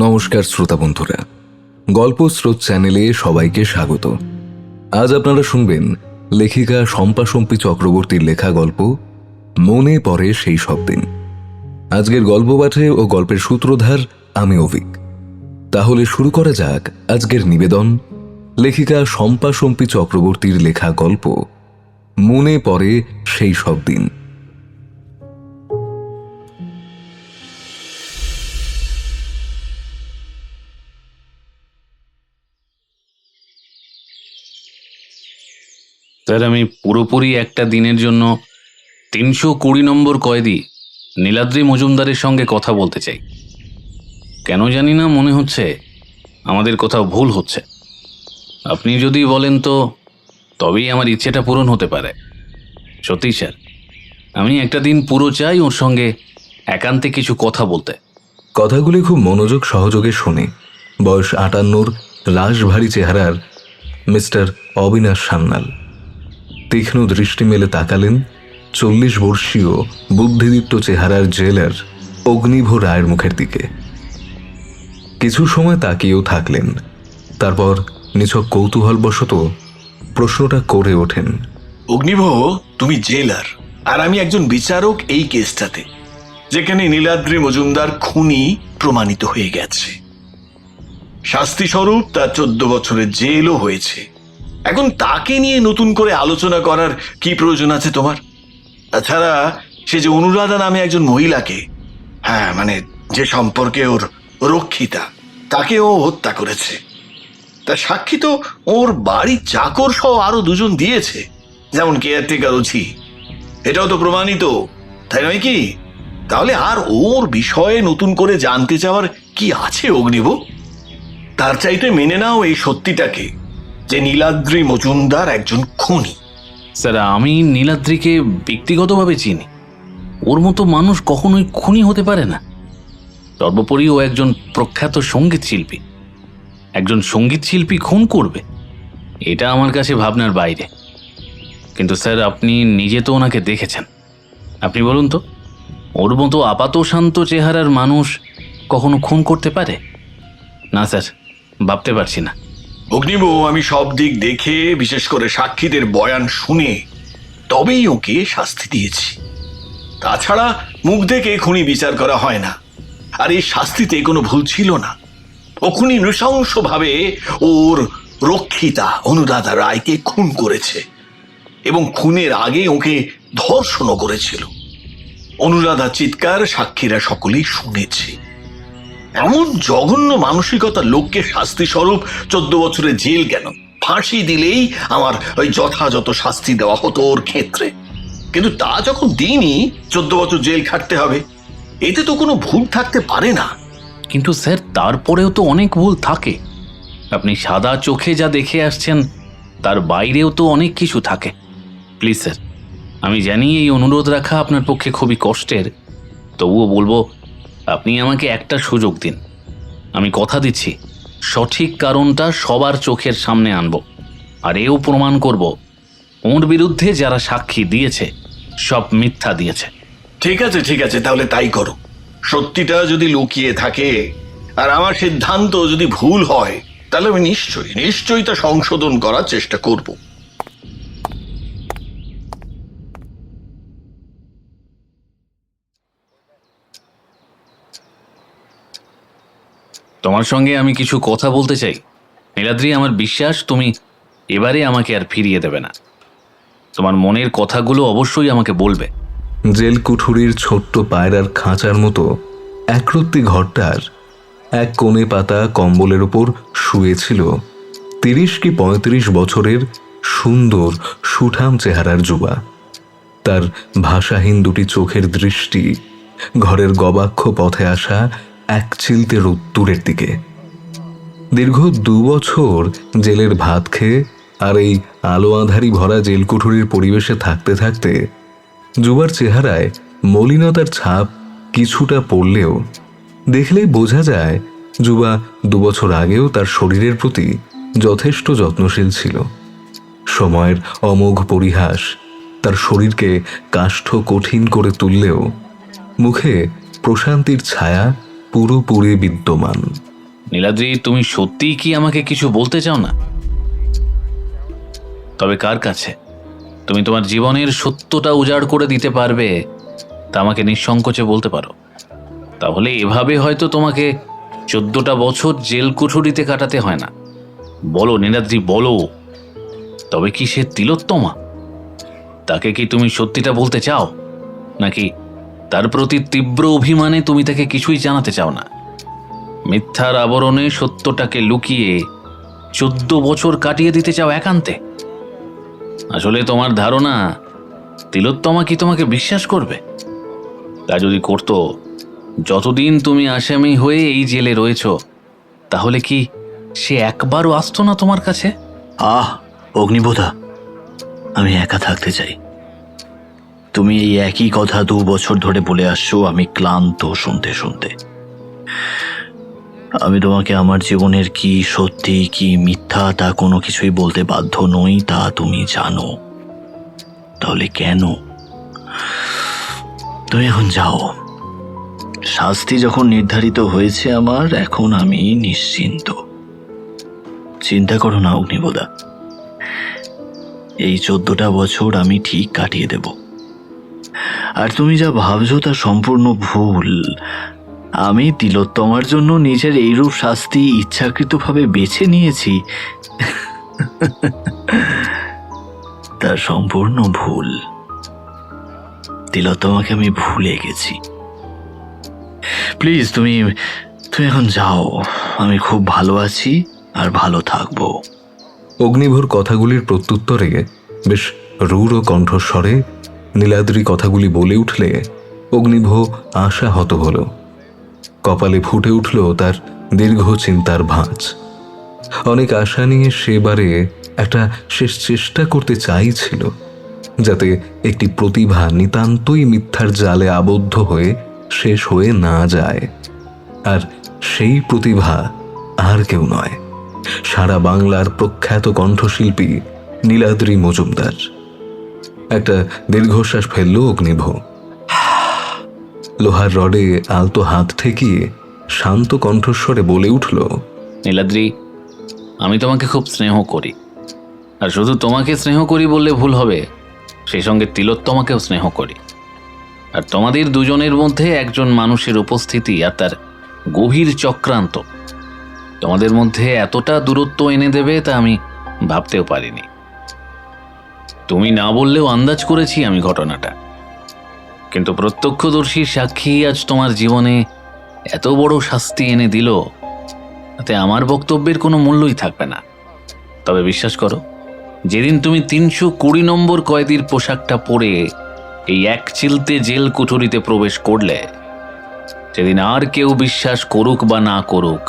নমস্কার শ্রোতা বন্ধুরা, গল্প স্রোত চ্যানেলে সবাইকে স্বাগত। আজ আপনারা শুনবেন লেখিকা শম্পা চক্রবর্তীর লেখা গল্প মনে পড়ে সেই সব দিন। আজকের গল্প পাঠে ও গল্পের সূত্রধার আমি অভিক। তাহলে শুরু করা যাক আজকের নিবেদন, লেখিকা শম্পা চক্রবর্তীর লেখা গল্প মনে পড়ে সেই সব দিন। স্যার, আমি পুরোপুরি একটা দিনের জন্য 320 নম্বর কয়েদি নীলাদ্রি মজুমদারের সঙ্গে কথা বলতে চাই। কেন জানি না, মনে হচ্ছে আমাদের কোথাও ভুল হচ্ছে। আপনি যদি বলেন তো তবেই আমার ইচ্ছেটা পূরণ হতে পারে। সত্যি স্যার, আমি একটা দিন পুরো চাই ওর সঙ্গে একান্তে কিছু কথা বলতে। কথাগুলি খুব মনোযোগ সহযোগে শোনে বয়স 58 লাশভারী চেহারার মিস্টার অবিনাশ সান্যাল। তীক্ষ্ণ দৃষ্টি মেলে তাকালেন 40 বর্ষীয় বুদ্ধিদীপ্ত চেহারার জেলার অগ্নিভ রায়ের মুখের দিকে। কিছু সময় তাকিয়েও থাকলেন, তারপর নিছক কৌতূহলবশত প্রশ্নটা করে ওঠেন। অগ্নিভ, তুমি জেলার আর আমি একজন বিচারক এই কেসটাতে, যেখানে নীলাদ্রি মজুমদার খুনি প্রমাণিত হয়ে গেছে। শাস্তি স্বরূপ তার 14 বছরের জেলও হয়েছে। এখন তাকে নিয়ে নতুন করে আলোচনা করার কি প্রয়োজন আছে তোমার? তাছাড়া সে যে অনুরাধা নামে একজন মহিলাকে, যে সম্পর্কে ওর রক্ষিতা, তাকে ও হত্যা করেছে। তার সাক্ষী তো ওর বাড়ির চাকর সহ আরো 2জন দিয়েছে, যেমন কেয়ারটেকার ওঝি। এটাও তো প্রমাণিত, তাই নয় কি? তাহলে আর ওর বিষয়ে নতুন করে জানতে চাওয়ার কি আছে অগ্নিভ? তার চাইতে মেনে নাও এই সত্যিটাকে, যে নীলাদ্রি মজুমদার একজন খুনি। স্যার, আমি নীলাদ্রিকে ব্যক্তিগতভাবে চিনি। ওর মতো মানুষ কখনোই খুনি হতে পারে না। সর্বোপরি ও একজন প্রখ্যাত সঙ্গীত শিল্পী। একজন সঙ্গীত শিল্পী খুন করবে, এটা আমার কাছে ভাবনার বাইরে। কিন্তু স্যার, আপনি নিজে তো ওনাকে দেখেছেন। আপনি বলুন তো, ওর মতো আপাত শান্ত চেহারার মানুষ কখনো খুন করতে পারে? না স্যার, ভাবতে পারছি না। অগ্নিব, আমি সব দিক দেখে, বিশেষ করে সাক্ষীদের বয়ান শুনে তবেই ওকে শাস্তি দিয়েছি। তাছাড়া মুখ দেখে খুনি বিচার করা হয় না। আর এই শাস্তিতে কোনো ভুল ছিল না। ও খুনি নৃশংসভাবে ওর রক্ষিতা অনুরাধা রায়কে খুন করেছে, এবং খুনের আগে ওকে ধর্ষণও করেছিল। অনুরাধা চিৎকার সাক্ষীরা সকলেই শুনেছে। এমন জঘন্য মানসিকতার লোককে শাস্তি স্বরূপ 14 বছরের জেল কেন? ফাঁসি দিলেই আমার ওই যথাযথ শাস্তি দেওয়া হতো ওর ক্ষেত্রে। কিন্তু তা যখন দিইনি, 14 বছর জেল খাটতে হবে, এতে তো কোনো ভুল থাকতে পারে না। কিন্তু স্যার, তারপরেও তো অনেক ভুল থাকে। আপনি সাদা চোখে যা দেখে আসছেন, তার বাইরেও তো অনেক কিছু থাকে। প্লিজ স্যার, আমি জানি এই অনুরোধ রাখা আপনার পক্ষে খুবই কষ্টের, তবুও বলবো আপনি আমাকে একটা সুযোগ দিন। আমি কথা দিচ্ছি, সঠিক কারণটা সবার চোখের সামনে আনব, আর এও প্রমাণ করব ওর বিরুদ্ধে যারা সাক্ষী দিয়েছে সব মিথ্যা দিয়েছে। ঠিক আছে, তাহলে তাই করো। সত্যিটা যদি লুকিয়ে থাকে আর আমার সিদ্ধান্ত যদি ভুল হয়, তাহলে আমি নিশ্চয়ই তা সংশোধন করার চেষ্টা করব। তোমার সঙ্গে আমি কিছু কথা বলতে চাই নীলাদ্রি। আমার বিশ্বাস তুমি এবারে আমাকে আর ফিরিয়ে দেবে না। তোমার মনের কথাগুলো অবশ্যই আমাকে বলবে। জেল কুঠুরির ছোট্ট পায়রার খাঁচার মতো একরত্তি ঘরটার এক কোণে পাতা কম্বলের ওপর শুয়েছিল 30 কি 35 বছরের সুন্দর সুঠাম চেহারার যুবা। তার ভাষাহীন দুটি চোখের দৃষ্টি ঘরের গবাক্ষ পথে আসা এক চিলতে রোদ্দুরের দিকে। দীর্ঘ 2 বছর জেলের ভাত খেয়ে আর এই আলো আঁধারি ভরা জেলকুঠুরির পরিবেশে থাকতে থাকতে যুবার চেহারায় মলিনতার ছাপ কিছুটা পড়লেও দেখলেই বোঝা যায় যুবা 2 বছর আগেও তার শরীরের প্রতি যথেষ্ট যত্নশীল ছিল। সময়ের অমোঘ পরিহাস তার শরীরকে কাষ্ঠ কঠিন করে তুললেও মুখে প্রশান্তির ছায়া পুরোপুরি বিদ্যমান। নীলাদ্রি, তুমি সত্যিই কি আমাকে কিছু বলতে চাও না? তবে কার কাছে? তুমি তোমার জীবনের সত্যটা উজাড় করে দিতে পারবে তা আমাকে নিঃসংকোচে বলতে পারো। তাহলে এভাবে হয়তো তোমাকে 14টা বছর জেল কুঠুরিতে কাটাতে হয় না। বলো নীলাদ্রি, বলো, তবে কি সে তিলোত্তমা? তাকে কি তুমি সত্যিটা বলতে চাও, নাকি তার প্রতি তীব্র অভিমানে তুমি তাকে কিছুই জানাতে চাও না? মিথ্যার আবরণে সত্যটাকে লুকিয়ে 14 বছর কাটিয়ে দিতে চাও একান্তে? আসলে তোমার ধারণা তিলোত্তমা কি তোমাকে বিশ্বাস করবে? তা যদি করতো, যতদিন তুমি আসামি হয়ে এই জেলে রয়েছ, তাহলে কি সে একবারও আসতো না তোমার কাছে? অগ্নিবোধা, আমি একা থাকতে চাই। তুমি এই একই কথা 2 বছর ধরে বলে আসছো, আমি ক্লান্ত শুনতে শুনতে। আমি তোমাকে আমার জীবনের কি সত্যি কি মিথ্যা তা কোনো কিছুই বলতে বাধ্য নই, তা তুমি জানো। তাহলে কেন? তুমি এখন যাও। শাস্তি যখন নির্ধারিত হয়েছে আমার, এখন আমি নিশ্চিন্ত। চিন্তা করো না অগ্নিবোধা, এই 14টা বছর আমি ঠিক কাটিয়ে দেব। আর তুমি যা ভাবছো তা সম্পূর্ণ ভুল। আমি তিলোত্তমার জন্য নিজের এইরূপ শাস্তি ইচ্ছাকৃতভাবে বেছে নিয়েছি, তা সম্পূর্ণ ভুল। তিলোত্তমাকে আমি ভুলে গেছি। প্লিজ তুমি এখন যাও। আমি খুব ভালো আছি আর ভালো থাকবো। অগ্নিভোর কথাগুলির প্রত্যুত্তরে বেশ রূঢ় কণ্ঠস্বরে নীলাদ্রি কথাগুলি বলে উঠলে অগ্নিভ আশাহত হল। কপালে ফুটে উঠল তার দীর্ঘ চিন্তার ভাঁজ। অনেক আশা নিয়ে সেবারে একটা শেষ চেষ্টা করতে চাইছিল, যাতে একটি প্রতিভা নিতান্তই মিথ্যার জালে আবদ্ধ হয়ে শেষ হয়ে না যায়। আর সেই প্রতিভা আর কেউ নয়, সারা বাংলার প্রখ্যাত কণ্ঠশিল্পী নীলাদ্রি মজুমদার। একটা দীর্ঘশ্বাস ফেলল অগ্নিভ। লোহার রডে আলতো হাত ঠেকিয়ে শান্ত কণ্ঠস্বরে বলে উঠল, নীলাদ্রি, আমি তোমাকে খুব স্নেহ করি। আর শুধু তোমাকে স্নেহ করি বললে ভুল হবে, সেই সঙ্গে তিলোত্তমাকেও স্নেহ করি। আর তোমাদের দুজনের মধ্যে একজন মানুষের উপস্থিতি আর তার গভীর চক্রান্ত তোমাদের মধ্যে এতটা দূরত্ব এনে দেবে তা আমি ভাবতেও পারিনি। তুমি না বললেও আন্দাজ করেছি আমি ঘটনাটা, কিন্তু প্রত্যক্ষদর্শীর সাক্ষী আজ তোমার জীবনে এত বড় শাস্তি এনে দিল, তাতে আমার বক্তব্যের কোনো মূল্যই থাকবে না। তবে বিশ্বাস করো, যেদিন তুমি 320 নম্বর কয়েদির পোশাকটা পরে এই এক চিলতে জেল কুঠুরিতে প্রবেশ করলে, সেদিন আর কেউ বিশ্বাস করুক বা না করুক,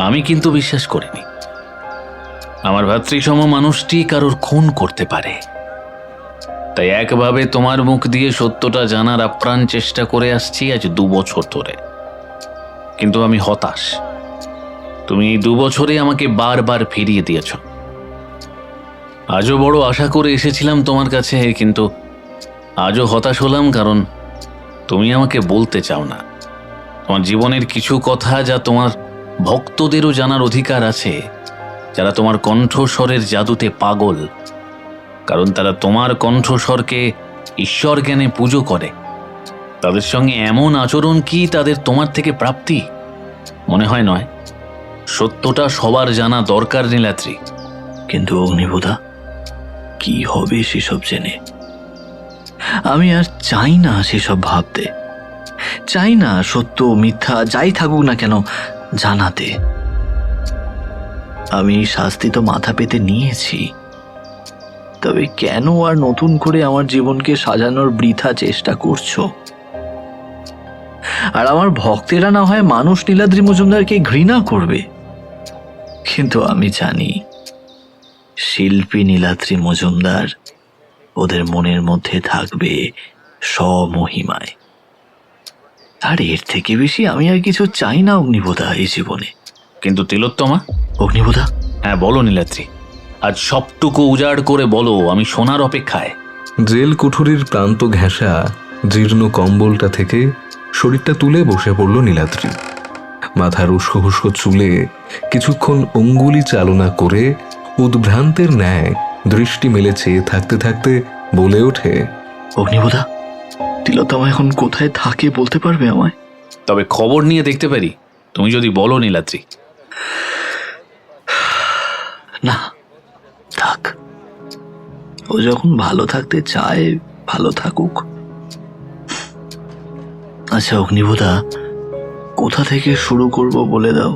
আমি কিন্তু বিশ্বাস করিনি আমার ভাতৃসম মানুষটি কারোর খুন করতে পারে। তাই একভাবে তোমার মুখ দিয়ে সত্যটা জানার আপ্রাণ চেষ্টা করে আসছি আজ 2 বছর ধরে। কিন্তু আমি হতাশ। তুমি এই 2 বছরে আমাকে বারবার ফিরিয়ে দিয়েছ। আজও বড় আশা করে এসেছিলাম তোমার কাছে, কিন্তু আজও হতাশ হলাম, কারণ তুমি আমাকে বলতে চাও না তোমার জীবনের কিছু কথা, যা তোমার ভক্তদেরও জানার অধিকার আছে, যারা তোমার কণ্ঠস্বরের জাদুতে পাগল, কারণ তারা তোমার কণ্ঠস্বরকে ঈশ্বর জ্ঞানে পুজো করে। তাদের সঙ্গে এমন আচরণ কি তাদের তোমার থেকে প্রাপ্তি? মনে হয় নয়। সত্যটা সবার জানা দরকার নীলাদ্রি। কিন্তু অগ্নিবোধা, কি হবে সেসব জেনে? আমি আর চাই না সেসব ভাবতে। চাই না সত্য মিথ্যা যাই থাকুক না কেন জানাতে। আমি শাস্তি তো মাথা পেতে নিয়েছি, তবে কেন আর নতুন করে আমার জীবনকে সাজানোর বৃথা চেষ্টা করছো? আর আমার ভক্তেরা না হয় মানুষ নীলাদ্রি মজুমদারকে ঘৃণা করবে, কিন্তু আমি জানি শিল্পী নীলাদ্রি মজুমদার ওদের মনের মধ্যে থাকবে স্বমহিমায়। আর এর থেকে বেশি আমি আর কিছু চাই না অগ্নিবোধা এই জীবনে। কিন্তু তিলোত্তমা? অগ্নিবোধা, হ্যাঁ বলো নীলাদ্রি, আজ সবটুকু উজাড় করে বলো, আমি শোনার অপেক্ষায়। জেল কুঠুরির প্রান্ত ঘেঁষা জীর্ণ কম্বলটা থেকে শরীরটা তুলে বসে পড়ল নীলাদ্রি। মাথার উস্কো হুস্কো চুলে কিছুক্ষণ অঙ্গুলি চালনা করে উদ্ভ্রান্তের ন্যায় দৃষ্টি মেলে চেয়ে থাকতে থাকতে বলে ওঠে, অগ্নিবোধা, তিলোত্তমা এখন কোথায় থাকে বলতে পারবে আমায়? তবে খবর নিয়ে দেখতে পারি, তুমি যদি বলো নীলাদ্রি। না, থাক। ও যখন ভালো থাকতে চায় ভালো থাকুক। আচ্ছা অগ্নিবোধা, কোথা থেকে শুরু করব বলে দাও।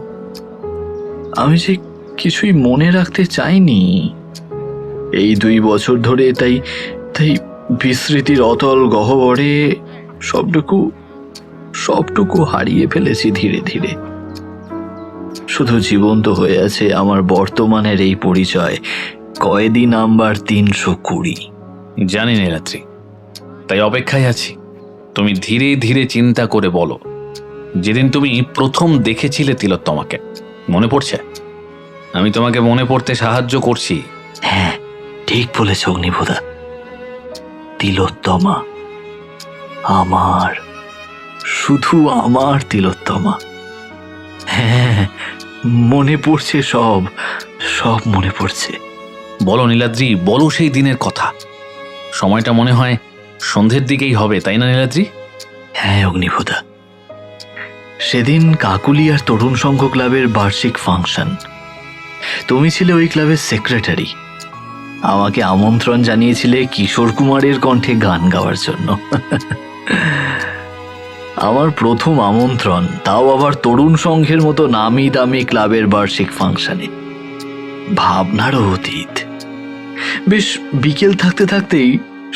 আমি যে কিছুই মনে রাখতে চাইনি এই 2 বছর ধরে, তাই তাই বিস্মৃতির অতল গহ্বরে সবটুকু হারিয়ে ফেলেছি ধীরে ধীরে। শুধু জীবন্ত হয়ে আছে আমার বর্তমানের এই পরিচয়, কয়েদি নাম্বার 320। জানি নীলাদ্রি, তাই অপেক্ষায় আছি। তুমি ধীরে ধীরে চিন্তা করে বলো, যেদিন তুমি প্রথম দেখেছিলে তিলোত্তমাকে, মনে পড়ছে? আমি তোমাকে মনে পড়তে সাহায্য করছি। হ্যাঁ, ঠিক বলেছ অগ্নিবোধা। তিলোত্তমা আমার, শুধু আমার তিলোত্তমা। হ্যাঁ, মনে পড়ছে, সব মনে পড়ছে। বলো নীলাদ্রি, বলো সেই দিনের কথা। সময়টা মনে হয় সন্ধ্যের দিকেই হবে, তাই না নীলাদ্রি? হ্যাঁ অগ্নিবোধা, সেদিন কাকুলিয়ার তরুণ সংঘ ক্লাবের বার্ষিক ফাংশন। তুমি ছিলে ওই ক্লাবের সেক্রেটারি। আমাকে আমন্ত্রণ জানিয়েছিলে কিশোর কুমারের কণ্ঠে গান গাওয়ার জন্য। আমার প্রথম আমন্ত্রণ, তাও আবার তরুণ সংঘের মতো নামি দামি ক্লাবের বার্ষিক ফাংশনে। ভাবনারও অতীত। বেশ বিকেল থাকতে থাকতেই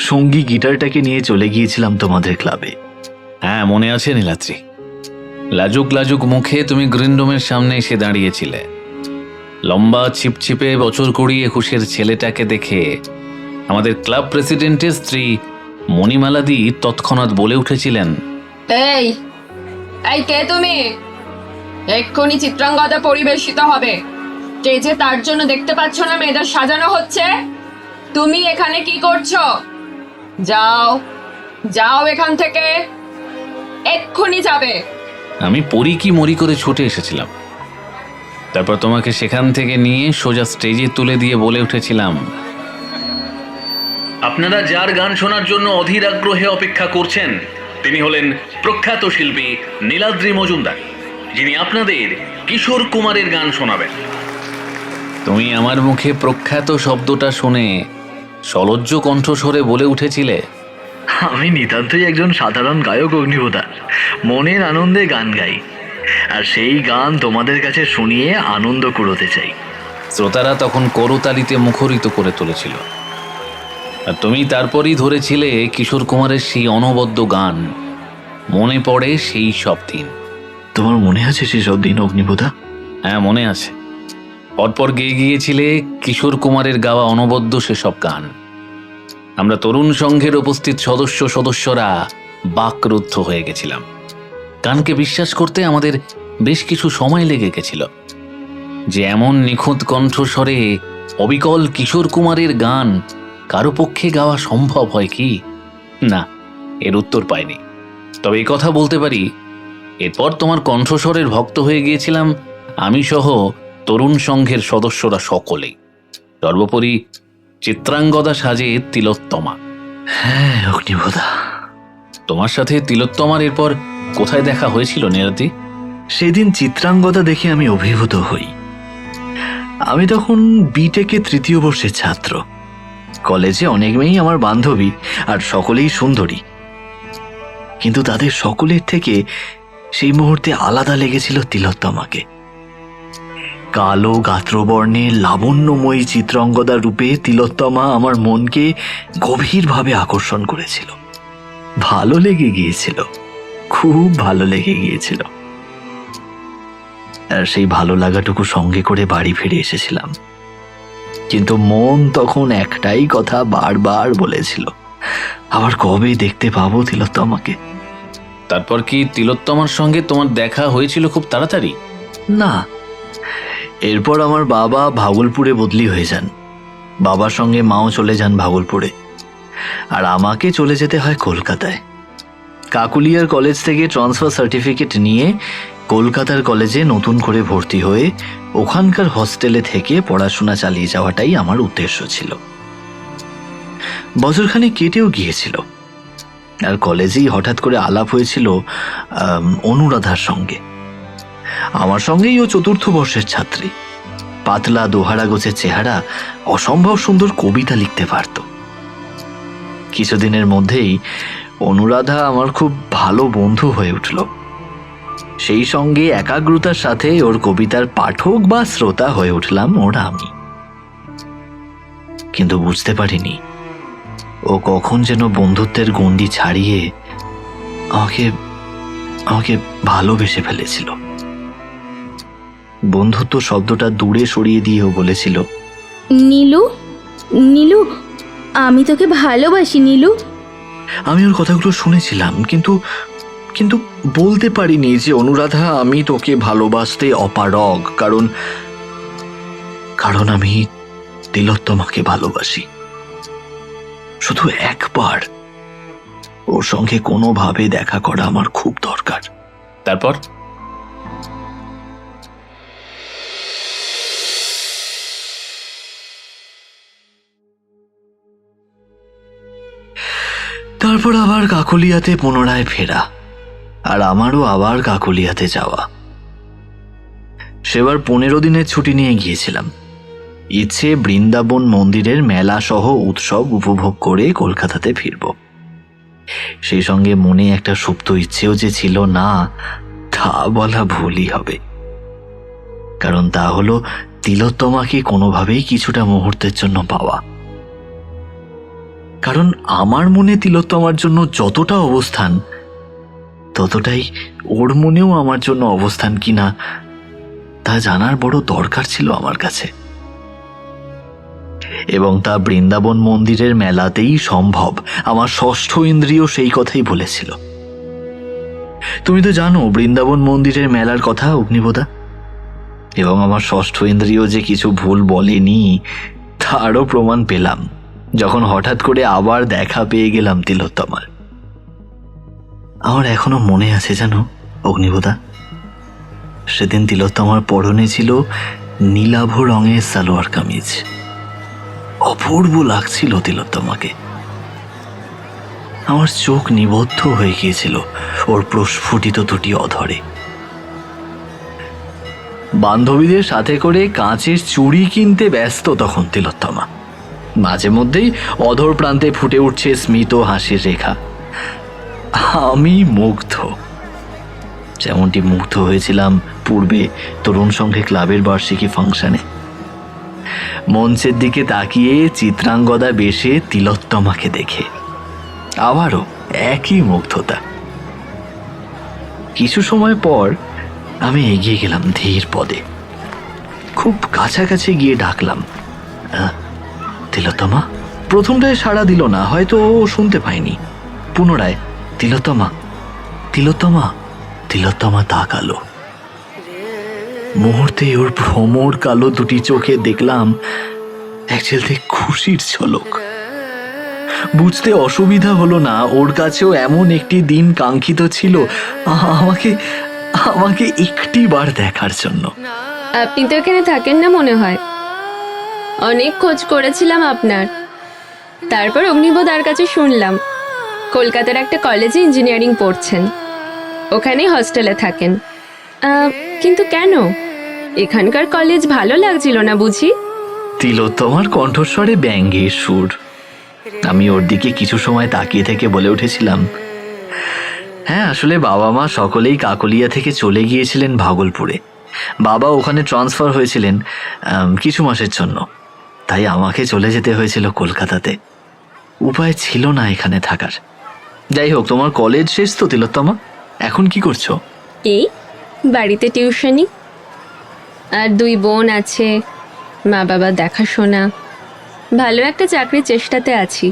সঙ্গী গিটারটাকে নিয়ে চলে গিয়েছিলাম তোমাদের ক্লাবে। হ্যাঁ, মনে আছে নীলাদ্রি। লাজুক লাজুক মুখে তুমি গ্রিন রুমের সামনে এসে দাঁড়িয়েছিলে। লম্বা ছিপছিপে বছর 20-21 ছেলেটাকে দেখে আমাদের ক্লাব প্রেসিডেন্টের স্ত্রী মণিমালাদি তৎক্ষণাৎ বলে উঠেছিলেন, এই এই কে তুমি? এক্ষুনি চিত্রাঙ্গদা পরিবেশিত হবে। স্টেজে তার জন্য দেখতে পাচ্ছ না মেয়েদের সাজানো হচ্ছে? তুমি এখানে কি করছো? যাও যাও এখান থেকে, এক্ষুনি যাবে। আমি পরি কি মরি করে ছুটে এসেছিলাম। তারপর তোমাকে সেখান থেকে নিয়ে সোজা স্টেজে তুলে দিয়ে বলে উঠেছিলাম, আপনারা যার গান শোনার জন্য অধীর আগ্রহে অপেক্ষা করছেন তিনি হলেন প্রখ্যাত শিল্পী নীলাদ্রি মজুমদার, যিনি আপনাদের কিশোর কুমারের গান শোনাবেন। তুমি আমার মুখে প্রখ্যাত শব্দটা শুনে সলজ্জ কণ্ঠস্বরে বলে উঠেছিলে, আমি নিতান্তই একজন সাধারণ গায়ক অগ্নিবোধা, মনের আনন্দে গান গাই, আর সেই গান তোমাদের কাছে শুনিয়ে আনন্দ কুড়োতে চাই। শ্রোতারা তখন করতালিতে মুখরিত করে তুলেছিল, আর তুমি তারপরই ধরেছিলে কিশোর কুমারের সেই অনবদ্য গান। মনে পড়ে সেই সব দিন। তোমার মনে আছে সেসব দিন অগ্নিবোধা? হ্যাঁ, মনে আছে। পরপর গেয়ে গিয়েছিলে কিশোর কুমারের গাওয়া অনবদ্য সেসব গান। আমরা তরুণ সংঘের উপস্থিত সদস্যরা বাকরুদ্ধ হয়ে গেছিলাম। গানকে বিশ্বাস করতে আমাদের বেশ কিছু সময় লেগে গেছিল যে এমন নিখুঁত কণ্ঠস্বরে অবিকল কিশোর কুমারের গান কারো পক্ষে গাওয়া সম্ভব হয় কি না, এর উত্তর পাইনি। তবে এই কথা বলতে পারি, এরপর তোমার কণ্ঠস্বরের ভক্ত হয়ে গিয়েছিলাম আমি সহ তরুণ সংঘের সদস্যরা সকলেই। সর্বোপরি চিত্রাঙ্গদা সাজে তিলোত্তমা। হ্যাঁ অগ্নিবোধা, তোমার সাথে তিলোত্তমার এরপর কোথায় দেখা হয়েছিল নীলাদ্রি? সেদিন চিত্রাঙ্গদা দেখে আমি অভিভূত হই। আমি তখন বিটেকে 3য় বর্ষের ছাত্র। কলেজে অনেক মেয়েই আমার বান্ধবী, আর সকলেই সুন্দরী, কিন্তু তাদের সকলের থেকে সেই মুহূর্তে আলাদা লেগেছিল তিলোত্তমাকে। কালো গাত্রবর্ণে লাবণ্যময়ী চিত্রাঙ্গদার রূপে তিলোত্তমা আমার মনকে গভীরভাবে আকর্ষণ করেছিল। ভালো লেগে গিয়েছিল, খুব ভালো লেগে গিয়েছিল। আর সেই ভালো লাগাটুকু সঙ্গে করে বাড়ি ফিরে এসেছিলাম। কিন্তু মন তখন একটাই কথা বারবার বলেছিল, আবার কবে দেখতে পাবো তিলোত্তমাকে। তারপর কি তিলোত্তমার সঙ্গে তোমার দেখা হয়েছিল খুব তাড়াতাড়ি? না, এরপর আমার বাবা ভাগলপুরে বদলি হয়ে যান। বাবার সঙ্গে মাও চলে যান ভাগলপুরে, আর আমাকে চলে যেতে হয় কলকাতায়। কাকুলিয়ার কলেজ থেকে ট্রান্সফার সার্টিফিকেট নিয়ে কলকাতার কলেজে নতুন করে ভর্তি হয়ে ওখানকার হস্টেলে থেকে পড়াশোনা চালিয়ে যাওয়াটাই আমার উদ্দেশ্য ছিল। বছরখানেক কেটেও গিয়েছিল, আর কলেজেই হঠাৎ করে আলাপ হয়েছিল অনুরাধার সঙ্গে। আমার সঙ্গেই ও চতুর্থ বর্ষের ছাত্রী। পাতলা দোহারা গোছের চেহারা, অসম্ভব সুন্দর কবিতা লিখতে পারত। কিছুদিনের মধ্যেই অনুরাধা আমার খুব ভালো বন্ধু হয়ে উঠল। সেই সঙ্গে একাগ্রতার সাথে ওর কবিতার পাঠক বা শ্রোতা হয়ে উঠলাম ওর আমি। কিন্তু বুঝতে পারিনি ও কখন যেন বন্ধুত্বের গণ্ডি ছাড়িয়ে আমাকে আমাকে ভালোবেসে ফেলেছিল। বন্ধুত্ব শব্দটা দূরে সরিয়ে দিয়েও বলেছিল, নীলু, নীলু, আমি তোকে ভালোবাসি নীলু। আমি ওর কথাগুলো শুনেছিলাম, কিন্তু কিন্তু বলতে পারিনি যে অনুরাধা, আমি তোকে ভালোবাসতে অপারগ, কারণ কারণ আমি তিলোত্তমাকে ভালোবাসি। শুধু একবার ওর সঙ্গে কোনোভাবে দেখা করা আমার খুব দরকার। তারপর তারপর আবার কাকলিয়াতে পুনরায় ফেরা, আর আমারও আবার কাকলিয়াতে যাওয়া। সেবার 15 দিনের ছুটি নিয়ে গিয়েছিলাম। ইচ্ছে বৃন্দাবন মন্দিরের মেলা সহ উৎসব উপভোগ করে কলকাতাতে ফিরব। সেই সঙ্গে মনে একটা সুপ্ত ইচ্ছেও যে ছিল না, তা বলা ভুলই হবে। কারণ তা হলো তিলোত্তমাকে কোনোভাবেই কিছুটা মুহূর্তের জন্য পাওয়া। কারণ আমার মনে তিলোত্তমার জন্য যতটা অবস্থান, ততটাই ওর মনেও আমার জন্য অবস্থান কিনা তা জানার বড় দরকার ছিল আমার কাছে। এবং তা বৃন্দাবন মন্দিরের মেলাতেই সম্ভব। আমার ষষ্ঠ ইন্দ্রিয় সেই কথাই বলেছিল। তুমি তো জানো বৃন্দাবন মন্দিরের মেলার কথা, অগ্নিবোধা। এবং আমার ষষ্ঠ ইন্দ্রিয় যে কিছু ভুল বলেনি তারও প্রমাণ পেলাম যখন হঠাৎ করে আবার দেখা পেয়ে গেলাম তিলোত্তমার। আমার এখনো মনে আছে জানো অগ্নিবোধা, সেদিন তিলোত্তমার পরনে ছিল নীলাভ রঙের সালোয়ার কামিজ। অপূর্ব লাগছিল তিলোত্তমাকে। আমার চোখ নিবদ্ধ হয়ে গিয়েছিল ওর প্রস্ফুটিত দুটি অধরে। বান্ধবীদের সাথে করে কাঁচের চুড়ি কিনতে ব্যস্ত তখন তিলোত্তমা। মাঝে মধ্যেই অধর প্রান্তে ফুটে উঠছে স্মিত হাসির রেখা। আমি মুগ্ধ, যেমনটি মুগ্ধ হয়েছিলাম পূর্বে তরুণ সংঘে ক্লাবের বার্ষিকী ফাংশনে। মঞ্চের দিকে তাকিয়ে চিত্রাঙ্গদা বেশে তিলোত্তমাকে দেখে আবারও একই মুগ্ধতা। কিছু সময় পর আমি এগিয়ে গেলাম ধীর পদে। খুব কাছাকাছি গিয়ে ডাকলাম, তিলোত্তমা। প্রথমটায় সাড়া দিল না, হয়তো ও শুনতে পায়নি। পুনরায় তিলোত্তমা, তিলোত্তমা। তিলোত্তমা তাকালো। মুহূর্তে ওর ভ্রমর কালো দুটি চোখে দেখলাম এক ছেলে খুশির ঝলক। বুঝতে অসুবিধা হলো না ওর কাছেও এমন একটি দিন কাঙ্ক্ষিত ছিল আমাকে আমাকে একটি বার দেখার জন্য। আপনি তো এখানে থাকেন না মনে হয়। অনেক খোঁজ করেছিলাম আপনার। তারপর অগ্নিবোধার কাছে শুনলাম কলকাতার একটা কলেজে ইঞ্জিনিয়ারিং পড়ছেন, ওখানেই হস্টেলে থাকেন। কিন্তু কেন? এখানকার কলেজ ভালো লাগছিল না বুঝি? তিলোত্তমার কণ্ঠস্বরে ব্যঙ্গের সুর। আমি ওর দিকে কিছু সময় তাকিয়ে থেকে বলে উঠেছিলাম, হ্যাঁ, আসলে বাবা মা সকলেই কাকলিয়া থেকে চলে গিয়েছিলেন ভাগলপুরে। বাবা ওখানে ট্রান্সফার হয়েছিলেন কিছু মাসের জন্য, তাই আমাকে চলে যেতে হয়েছিল কলকাতাতে। উপায় ছিল না এখানে থাকার। যাই হোক, তোমার কলেজ শেষ তো তিলোত্তমা? এখন কি করছো? এই বাড়িতে টিউশনি, আর 2 বোন আছে, মা বাবা দেখাশোনা। ভালো একটা চাকরির চেষ্টাতে আছি,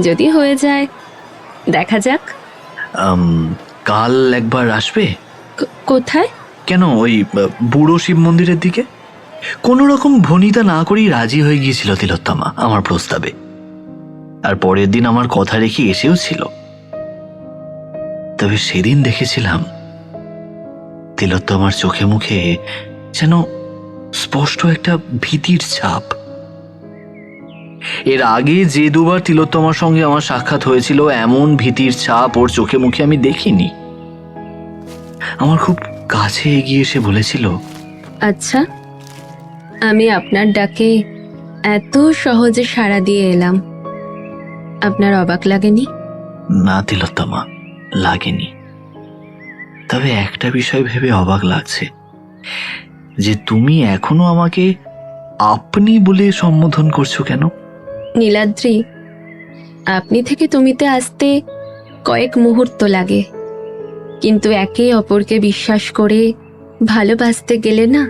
যদি হয়ে যায় দেখা যাক। কাল একবার আসবে? কোথায়? কেন, ওই বুড়ো শিব মন্দিরের দিকে। কোনো রকম ভনিতা না করেই রাজি হয়ে গিয়েছিল তিলোত্তমা আমার প্রস্তাবে, আর পরের দিন আমার কথা রেখে এসেও ছিল। তবে সেদিন দেখেছিলাম তিলোত্তমার চোখে মুখে যেন স্পষ্ট একটা ভীতির ছাপ। এর আগে যে দুবার তিলোত্তমার সঙ্গে আমার সাক্ষাৎ হয়েছিল এমন ভীতির ছাপ ওর চোখে মুখে আমি দেখিনি। আমার খুব কাছে এগিয়ে এসে বলেছিল, আচ্ছা, আমি আপনার ডাকে এত সহজে সাড়া দিয়ে এলাম, আপনার অবাক লাগেনি? না তিলোত্তমা, লাগেনি। তবে একটা বিষয় ভেবে অবাক লাগছে যে তুমি এখনো আমাকে আপনি বলে সম্বোধন করছো কেন? নীলাদ্রি, আপনি থেকে তুমিতে আসতে কয়েক মুহূর্ত লাগে, কিন্তু একে অপরকে বিশ্বাস করে ভালোবাসতে গেলে না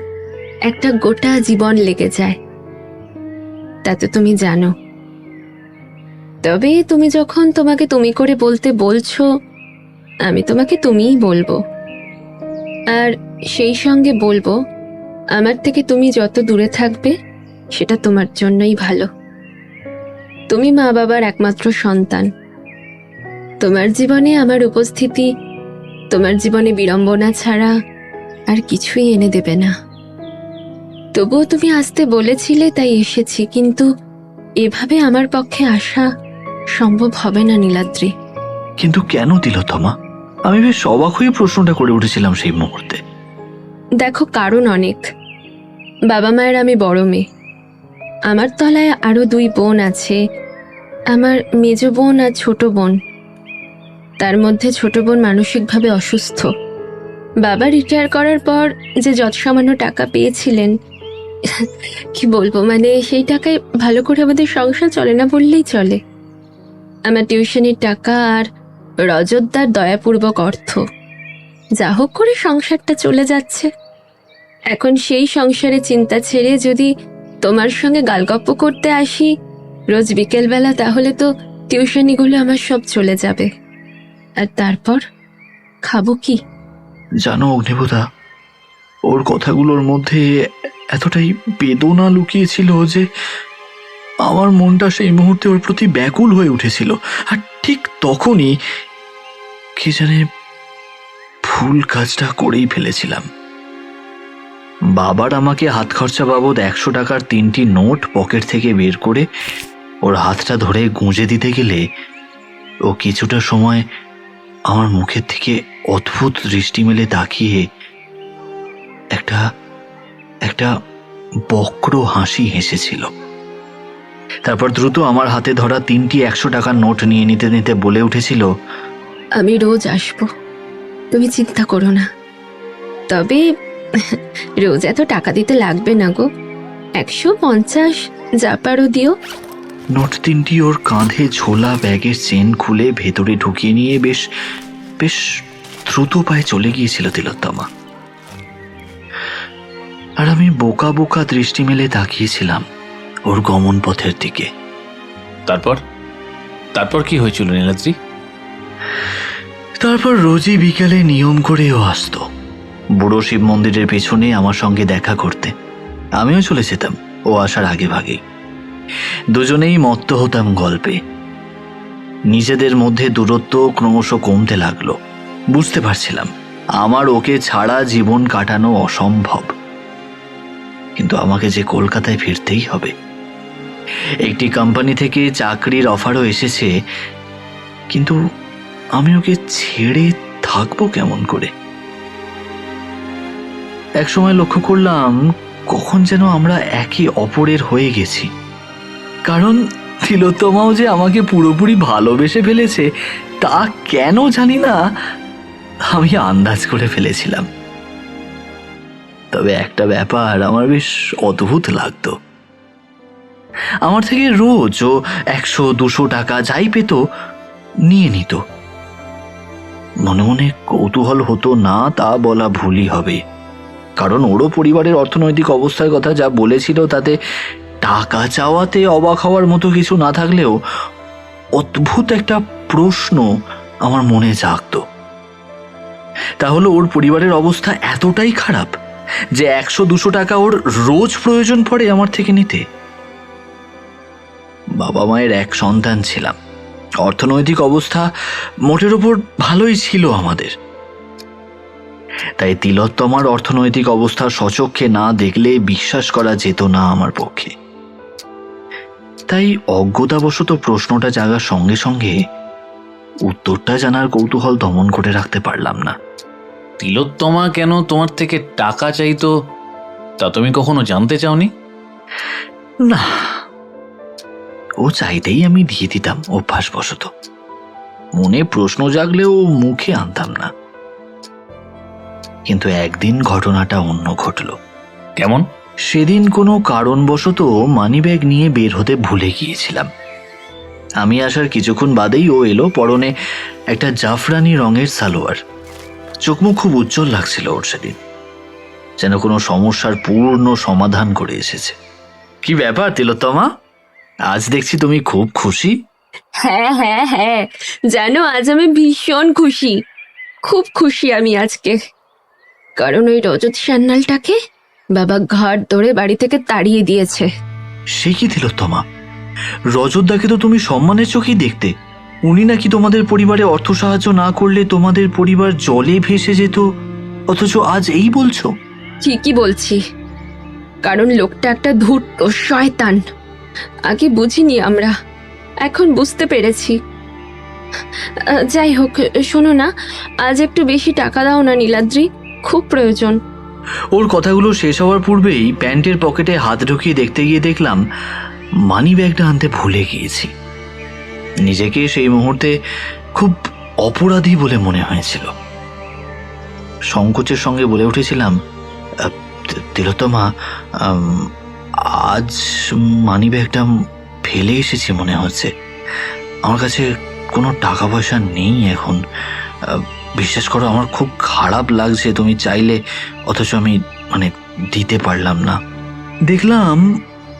একটা গোটা জীবন লেগে যায়, তা তো তুমি জানো। তবে তুমি যখন তোমাকে তুমি করে বলতে বলছো, আমি তোমাকে তুমিই বলবো। আর সেই সঙ্গে বলবো, আমার থেকে তুমি যত দূরে থাকবে সেটা তোমার জন্যই ভালো। তুমি মা বাবার একমাত্র সন্তান। তোমার জীবনে আমার উপস্থিতি তোমার জীবনে বিড়ম্বনা ছাড়া আর কিছুই এনে দেবে না। তবুও তুমি আসতে বলেছিলে তাই এসেছি, কিন্তু এভাবে আমার পক্ষে আসা সম্ভব হবে না নীলাদ্রি। কিন্তু কেন তিলোত্তমা? আমি বেশ অবাক হয়ে প্রশ্নটা করে উঠেছিলাম সেই মুহূর্তে। দেখো, কারণ অনেক। বাবা মায়ের আমি বড় মেয়ে। আমার তলায় আরো 2 বোন আছে, আমার মেজ বোন আর ছোট বোন। তার মধ্যে ছোট বোন মানসিকভাবে অসুস্থ। বাবা রিটায়ার করার পর যে যৎসামান্য টাকা পেয়েছিলেন, কি বলবো, মানে সেই টাকায় ভালো করে আমাদের সংসার চলে না বললেই চলে। আমার টিউশনির টাকা আর রজতদার দয়াপূর্বক অর্থ, যা হোক করে সংসারটা চলে যাচ্ছে। এখন সেই সংসারে চিন্তা ছেড়ে যদি তোমার সঙ্গে গালগপ্প করতে আসি রোজ বিকেলবেলা, তাহলে তো টিউশনিগুলো আমার সব চলে যাবে। আর তারপর খাবো কি? জানো অগ্নিপথা, ওর কথাগুলোর মধ্যে এতটাই বেদনা লুকিয়েছিল যে আমার মনটা সেই মুহূর্তে ওর প্রতি ব্যাকুল হয়ে উঠেছিল। আর ঠিক তখনই কে জানে ভুল কাজটা করেই ফেলেছিলাম। বাবার আমাকে হাত খরচা বাবদ 100 টাকার 3টি নোট পকেট থেকে বের করে ওর হাতটা ধরে গুঁজে দিতে গেলে ও কিছুটা সময় আমার মুখের থেকে অদ্ভুত দৃষ্টি মেলে তাকিয়ে একটা একটা বক্র হাসি হেসেছিল। তারপর দ্রুত আমার হাতে ধরা 3টি 100 টাকার নোট নিয়ে নিতে নিতে বলে উঠেছিল, আমি রোজ আসবো, তুমি চিন্তা করো না। তবে রোজ এত টাকা দিতে লাগবে না গো, 150 যা পারো দিও। নোট 3টি ওর কাঁধে ঝোলা ব্যাগের চেন খুলে ভেতরে ঢুকিয়ে নিয়ে বেশ বেশ দ্রুত পায়ে চলে গিয়েছিল তিলোত্তমা। আর আমি বোকা বোকা দৃষ্টি মেলে তাকিয়েছিলাম ওর গমন পথের দিকে। তারপর কি হয়েছিল নীলাদ্রি? তারপর রোজই বিকালে নিয়ম করে ও আসতো বুড়ো শিব মন্দিরের পেছনে আমার সঙ্গে দেখা করতে। আমিও চলে যেতাম ও আসার আগে ভাগেই। দুজনেই মত্ত হতাম গল্পে। নিজেদের মধ্যে দূরত্ব ক্রমশ কমতে লাগলো। বুঝতে পারছিলাম আমার ওকে ছাড়া জীবন কাটানো অসম্ভব, কিন্তু আমাকে যে কলকাতায় ফিরতেই হবে। একটি কোম্পানি থেকে চাকরির অফারও এসেছে, কিন্তু আমি ওকে ছেড়ে থাকবো কেমন করে? একসময় লক্ষ্য করলাম কখন যেন আমরা একে অপরের হয়ে গেছি। কারণ তিলোত্তমাও যে আমাকে পুরোপুরি ভালোবেসে ফেলেছে তা কেন জানি না আমি আন্দাজ করে ফেলেছিলাম। তবে একটা ব্যাপার আমার বেশ অদ্ভুত লাগতো। আমার থেকে রোজ ও 100-200 টাকা যাই পেত নিয়ে নিত। মনে মনে কৌতূহল হতো না তা বলা ভুলই হবে, কারণ ওরও পরিবারের অর্থনৈতিক অবস্থার কথা যা বলেছিল তাতে টাকা চাওয়াতে অবাক হওয়ার মতো কিছু না থাকলেও অদ্ভুত একটা প্রশ্ন আমার মনে জাগত। তাহলে ওর পরিবারের অবস্থা এতটাই খারাপ যে 100-200 টাকা ওর রোজ প্রয়োজন পড়ে আমার থেকে নিতে? বাবা মায়ের এক সন্তান ছিলাম, অর্থনৈতিক অবস্থা মোটের ওপর ভালোই ছিল আমাদের। তাই তিলোত্তমার অর্থনৈতিক অবস্থা সচক্ষে না দেখলে বিশ্বাস করা যেত না আমার পক্ষে। তাই অজ্ঞতাবশত প্রশ্নটা জাগার সঙ্গে সঙ্গে উত্তরটা জানার কৌতূহল দমন করে রাখতে পারলাম না। তিলোত্তমা কেন তোমার থেকে টাকা চাইতো তা তুমি কখনো জানতে চাওনি? না, ও চাইতেই আমি দিয়ে দিতাম অভ্যাসবশত। মনে প্রশ্ন জাগলেও মুখে আনতাম না। কিন্তু একদিন ঘটনাটা অন্য ঘটল। কেমন? সেদিন কোনো কারণবশত মানিব্যাগ নিয়ে বের হতে ভুলে গিয়েছিলাম। আমি আসার কিছুক্ষণ বাদেই ও এলো, পরনে একটা জাফরানি রঙের সালোয়ার। চোখমুখ খুব উজ্জ্বল লাগছিল ওর সেদিন, যেন কোনো সমস্যার পূর্ণ সমাধান করে এসেছে। কি ব্যাপার তিলোত্তমা, আজ দেখছি তুমি খুব খুশি? হ্যাঁ হ্যাঁ হ্যাঁ, জানো আজ আমি ভীষণ খুশি, খুব খুশি আমি আজকে। কারণ ওই রজত সান্যালটাকে বাবা ঘাট ধরে বাড়ি থেকে তাড়িয়ে দিয়েছে। সে কি তিলোত্তমা, রজতদাকে তো তুমি সম্মানের চোখেই দেখতে। উনি নাকি তোমাদের পরিবারে অর্থ সাহায্য না করলে তোমাদের পরিবার জলে ভেসে যেত, অথচ আজ এই বলছো? ঠিকই বলছি, কারণ লোকটা একটা ধূর্ত শয়তান। আগে বুঝিনি আমরা, এখন বুঝতে পেরেছি। যাই হোক, শোনো না, আজ একটু বেশি টাকা দাও না নীলাদ্রি, খুব প্রয়োজন। ওর কথাগুলো শেষ হওয়ার পূর্বেই প্যান্টের পকেটে হাত ঢুকিয়ে দেখতে গিয়ে দেখলাম মানি ব্যাগটা আনতে ভুলে গিয়েছি। নিজেকে সেই মুহূর্তে খুব অপরাধী বলে মনে হয়েছিল। সংকোচের সঙ্গে বলে উঠেছিলাম, তিলোত্তমা, আজ মানি ব্যাগটা ফেলে এসেছি মনে হচ্ছে। আমার কাছে কোনো টাকা পয়সা নেই এখন। বিশ্বাস করো, আমার খুব খারাপ লাগছে তুমি চাইলে, অথচ আমি দিতে পারলাম না। দেখলাম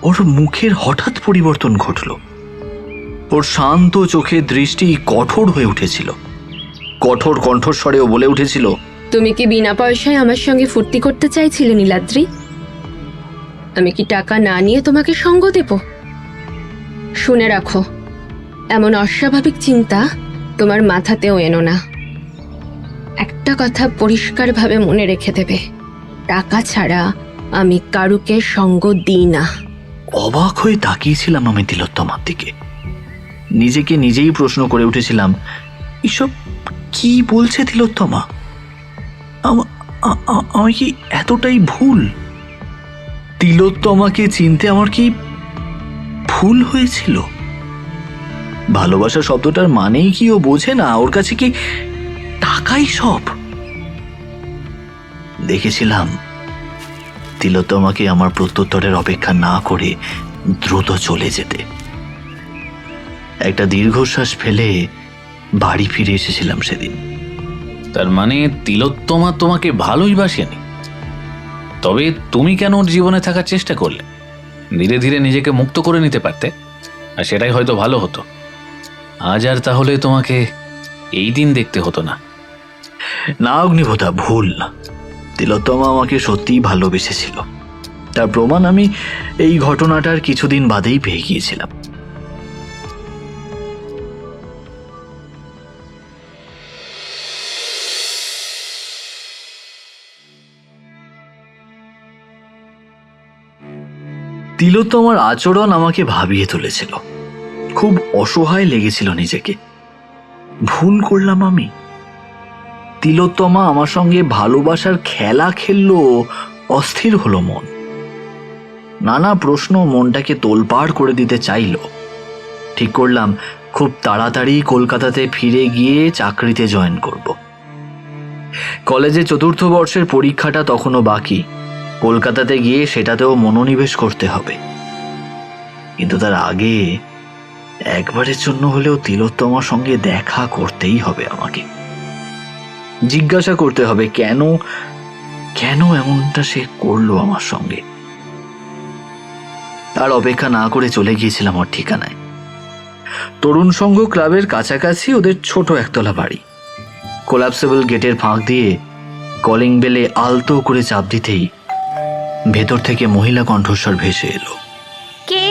ওর মুখের হঠাৎ পরিবর্তন ঘটল। ওর শান্ত চোখের দৃষ্টি কঠোর হয়ে উঠেছিল। কঠোর কণ্ঠস্বরেও বলে উঠেছিল, তুমি কি বিনা পয়সায় আমার সঙ্গে ফুর্তি করতে চাইছিলে নীলাদ্রি? আমি কি টাকা না নিয়ে তোমাকে সঙ্গ দেব? শুনে রাখো, এমন অস্বাভাবিক চিন্তা তোমার মাথাতেও এনো না। একটা কথা পরিষ্কারভাবে মনে রেখে দেবে, টাকা ছাড়া আমি কারুকে সঙ্গ দিই না। অবাক হয়ে তাকিয়েছিলাম আমি তিলোত্তমার দিকে। নিজেকে নিজেই প্রশ্ন করে উঠেছিলাম, এসব কি বলছে তিলোত্তমা? আমি কি এতটাই ভুল? তিলোত্তমাকে চিনতে আমার কি ভুল হয়েছিল? ভালোবাসা শব্দটার মানেই কি ও বোঝে না? ওর কাছে কি টাকাই সব? দেখেছিলাম তিলোত্তমাকে আমার প্রত্যুত্তরের অপেক্ষা না করে দ্রুত চলে যেতে। একটা দীর্ঘশ্বাস ফেলে বাড়ি ফিরে এসেছিলাম সেদিন। তার মানে তিলোত্তমা তোমাকে ভালোই বাসেনি। তবে তুমি কেন ওর জীবনে থাকার চেষ্টা করলে? ধীরে ধীরে নিজেকে মুক্ত করে নিতে পারতে, আর সেটাই হয়তো ভালো হতো। আজ আর তাহলে তোমাকে এই দিন দেখতে হতো না। না অগ্নিভোতা, ভুল। তিলোত্তমা আমাকে সত্যিই ভালোবেসেছিল, তার প্রমাণ আমি এই ঘটনাটার কিছুদিন বাদেই পেয়ে গিয়েছিলাম। তিলোত্তমার আচরণ আমাকে ভাবিয়ে তুলেছিল। খুব অসহায় লেগেছিল নিজেকে। ভুল করলাম আমি। তিলোত্তমা আমার সঙ্গে ভালোবাসার খেলা খেললো, অস্থির হলো মন। নানা প্রশ্ন মনটাকে তোলপাড় করে দিতে চাইল। ঠিক করলাম খুব তাড়াতাড়ি কলকাতাতে ফিরে গিয়ে চাকরিতে জয়েন করব। কলেজে 4র্থ বর্ষের পরীক্ষাটা তখনও বাকি। কলকাতাতে গিয়ে সেটাতেও মনোনিবেশ করতে হবে। কিন্তু তার আগে একবারের জন্য হলেও তিলোত্তমার সঙ্গে দেখা করতেই হবে আমাকে। জিজ্ঞাসা করতে হবে কেন কেন এমনটা সে করলো আমার সঙ্গে। তার অপেক্ষা না করে চলে গিয়েছিলাম ওর ঠিকানায়। তরুণ সংঘ ক্লাবের কাছাকাছি ওদের ছোট একতলা বাড়ি। কোলাপসেবল গেটের ফাঁক দিয়ে কলিং বেলে আলতো করে চাপ দিতেই ভেতর থেকে মহিলা কণ্ঠস্বর ভেসে এলো। কে?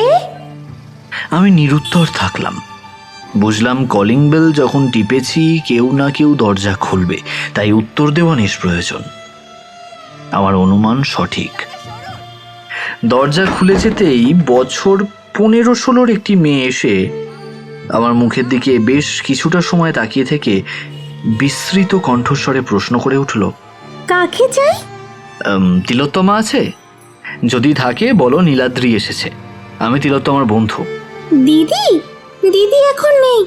আমি নিরুত্তর থাকলাম। বুঝলাম কলিং বেল যখন টিপেছি কেউ না কেউ দরজা খুলবে, তাই উত্তর দেওয়া নিষ্প্রয়োজন। আমার অনুমান সঠিক। দরজা খুলে যেতেই বছর 15-16 একটি মেয়ে এসে আমার মুখের দিকে বেশ কিছুটা সময় তাকিয়ে থেকে বিস্মৃত কণ্ঠস্বরে প্রশ্ন করে উঠল, কাকে চাই? তিলোত্তমা আছে? যদি থাকে বলো নীলাদ্রি এসেছে। আমি তিলোত্তমার বন্ধু। দিদি, দিদি এখন নেই,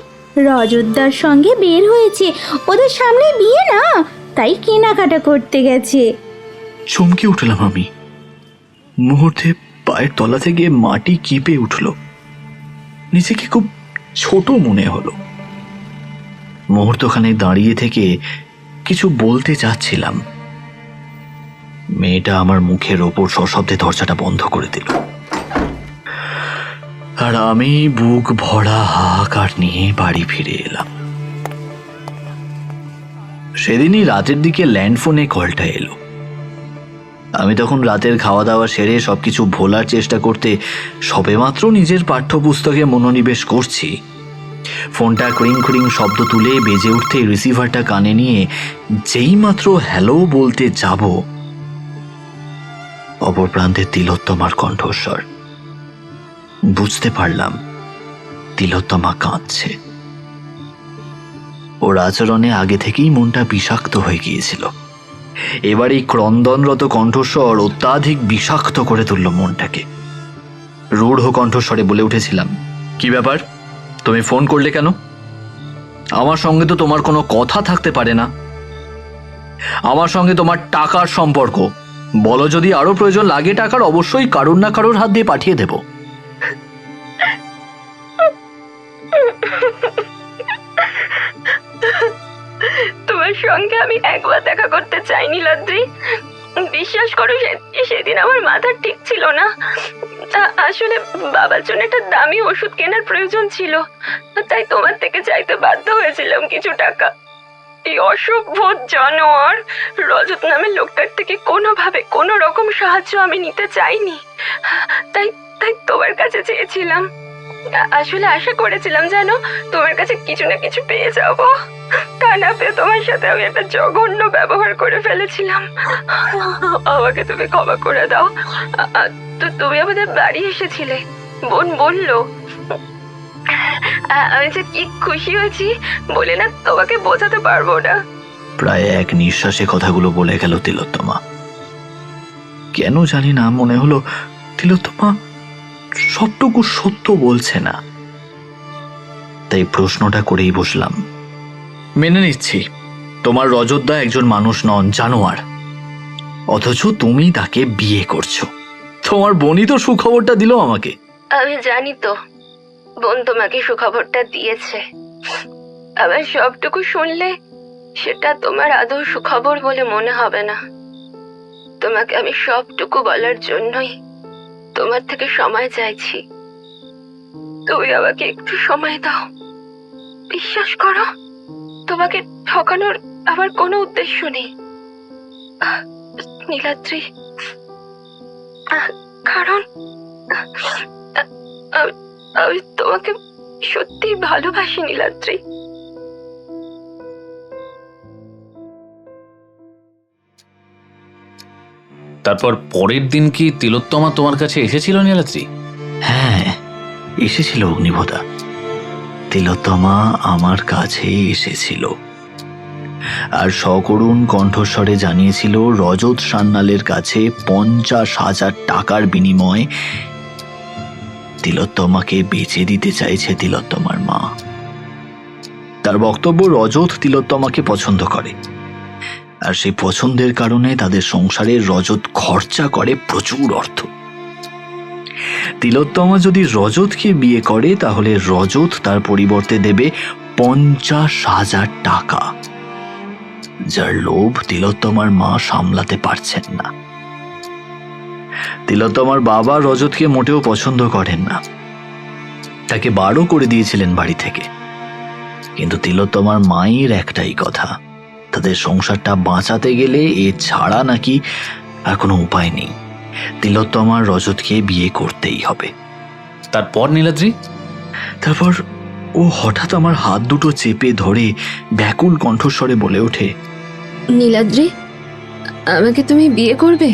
রজতদার সঙ্গে বের হয়েছে, ওদের সামনে বিয়ে না, তাই কেনাকাটা করতে গেছে। চমকে উঠলাম আমি। মুহূর্তে পায়ের তলা থেকে মাটি কেঁপে উঠল, নিজেকে খুব ছোট মনে হলো। মুহূর্তখানে দাঁড়িয়ে থেকে কিছু বলতে চাচ্ছিলাম, মেয়েটা আমার মুখের ওপর সশব্দে দরজাটা বন্ধ করে দিল, আর আমি বুক ভরা হাহাকার নিয়ে বাড়ি ফিরে এলাম। সেদিনই রাতের দিকে ল্যান্ডফোনে কলটা এলো। আমি তখন রাতের খাওয়া দাওয়া সেরে সবকিছু ভোলার চেষ্টা করতে সবেমাত্র নিজের পাঠ্যপুস্তকে মনোনিবেশ করছি। ফোনটা ক্রিং ক্রিং শব্দ তুলে বেজে উঠতে রিসিভারটা কানে নিয়ে যেই মাত্র হ্যালো বলতে যাব, অপর প্রান্তে তিলোত্তমার কণ্ঠস্বর। বুঝতে পারলাম তিলোত্তমা কাঁদছে। ওর আচরণে আগে থেকেই মনটা বিষাক্ত হয়ে গিয়েছিল। এবার এই ক্রন্দনরত কণ্ঠস্বর অত্যাধিক বিষাক্ত করে তুলল মনটাকে। রূঢ় কণ্ঠস্বরে বলে উঠেছিলাম, কি ব্যাপার, তুমি ফোন করলে কেন? আমার সঙ্গে তো তোমার কোনো কথা থাকতে পারে না। আমার সঙ্গে তোমার টাকার সম্পর্ক, বলো যদি আরো প্রয়োজন লাগে টাকার, অবশ্যই কারোর না কারোর হাত দিয়ে পাঠিয়ে দেব। তোমার সঙ্গে আমি একবার দেখা করতে চাই নীলাদ্রি। বিশ্বাস করো, সেদিন আমার মাথা ঠিক ছিল না। আসলে বাবার জন্য একটা দামি ওষুধ কেনার প্রয়োজন ছিল, তাই তোমার থেকে চাইতে বাধ্য হয়েছিলাম কিছু টাকা। এই অসভ্য জানোয়ার রজত নামের লোকটার থেকে কোনোভাবে কোনো রকম সাহায্য আমি নিতে চাইনি, তাই তাই তোমার কাছে চেয়েছিলাম। আসলে আশা করেছিলাম জানো, তোমার কাছে কিছু না কিছু পেয়ে যাব। তা না পেয়ে তোমার সাথে আমি একটা জঘন্য ব্যবহার করে ফেলেছিলাম। আমাকে তুমি ক্ষমা করে দাও। তো তুমি আমাদের বাড়ি এসেছিলে, বোন বললো। আমি যে কি খুশি হয়েছি বলে না তোমাকে বোঝাতে পারবো না। প্রায় এক নিঃশ্বাসে কথাগুলো বলে গেল তিলোত্তমা। কেন জানি না মনে হলো তিলোত্তমা সবটুকু সত্য বলছে না। তাই প্রশ্নটা করেই বসলাম, মেনে নিচ্ছি তোমার রজতদা একজন মানুষ নন, জানোয়ার, অথচ তুমি তাকে বিয়ে করছো। তোমার বোনই তো সুখবরটা দিল আমাকে। আমি জানি তো বোন তোমাকে সুখবরটা দিয়েছে। আবার সবটুকু শুনলে সেটা তোমার আদৌ সুখবর বলে মনে হবে না। তোমাকে আমি সবটুকু বলার জন্যই তোমার থেকে সময় চাইছি। তুমি আমাকে একটু সময় দাও। বিশ্বাস করো, তোমাকে ঠকানোর আমার কোনো উদ্দেশ্য নেই নীলাদ্রি। কারণ আমি তোমাকে সত্যি ভালোবাসি নীলাদ্রি। তারপর পরের দিন কি তিলোত্তমা তোমার কাছে এসেছিল নীলাদ্রি? হ্যাঁ, এসেছিল অগ্নিভোদা। তিলোত্তমা আমার কাছে এসেছিল আর সকরুণ কণ্ঠস্বরে জানিয়েছিল রজত সান্যালের কাছে 50,000 টাকার বিনিময়ে তিলোত্তমাকে বেচে দিতে চাইছে তিলোত্তমার মা। তার বক্তব্য, রজত তিলোত্তমাকে পছন্দ করে, আর সেই পছন্দের কারণে তাদের সংসারে রজত খরচা করে প্রচুর অর্থ। তিলোত্তমা যদি রজতকে বিয়ে করে তাহলে রজত তার পরিবর্তে দেবে 50,000 টাকা, যার লোভ তিলোত্তমার মা সামলাতে পারছেন না। তিলোত্তমার বাবা রজতকে মোটেও পছন্দ করেন না, তাকে বারও করে দিয়েছিলেন বাড়ি থেকে। কিন্তু তিলোত্তমার মায়ের একটাই কথা, তাদের সংসারটা বাঁচাতে গেলে এ ছাড়া নাকি আর কোনো উপায় নেই। তিলোত্তমার রজতকে বিয়ে করতেই হবে। তারপর নীলাদ্রি? তারপর ও হঠাৎ আমার হাত দুটো চেপে ধরে ব্যাকুল কণ্ঠস্বরে বলে ওঠে, নীলাদ্রি, আমাকে তুমি বিয়ে করবে?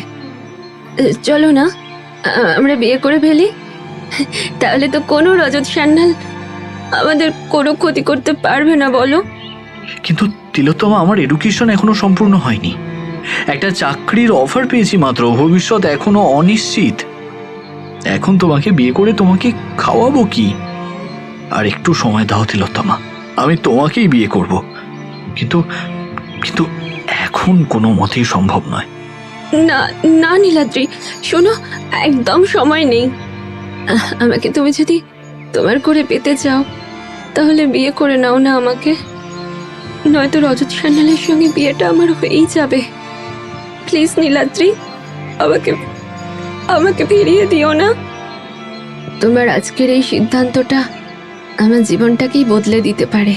চলো না, আমরা বিয়ে করে ফেলি। তাহলে তো কোনো রজত সান্যাল আমাদের কোনো ক্ষতি করতে পারবে না, বলো? কিন্তু তিলোত্তমা, আমার এডুকেশন এখনো সম্পূর্ণ হয়নি। একটা চাকরির অফার পেয়েছি মাত্র, ভবিষ্যৎ এখনো অনিশ্চিত। এখন তোমাকে বিয়ে করে তোমাকে খাওয়াবো কি? আর একটু সময় দাও তিলোত্তমা, আমি তোমাকেই বিয়ে করব। কিন্তু কিন্তু এখন কোনো মতেই সম্ভব নয়। না না নীলাদ্রি, শোনো, একদম সময় নেই। আমাকে তুমি যদি তোমার করে পেতে চাও তাহলে বিয়ে করে নাও না আমাকে, নয়তো রজত সান্যালের সঙ্গে বিয়েটা আমার হয়েই যাবে। প্লিজ নীলাদ্রি, আমাকে আমাকে ফিরিয়ে দিও না। তোমার আজকের এই সিদ্ধান্তটা আমার জীবনটাকেই বদলে দিতে পারে।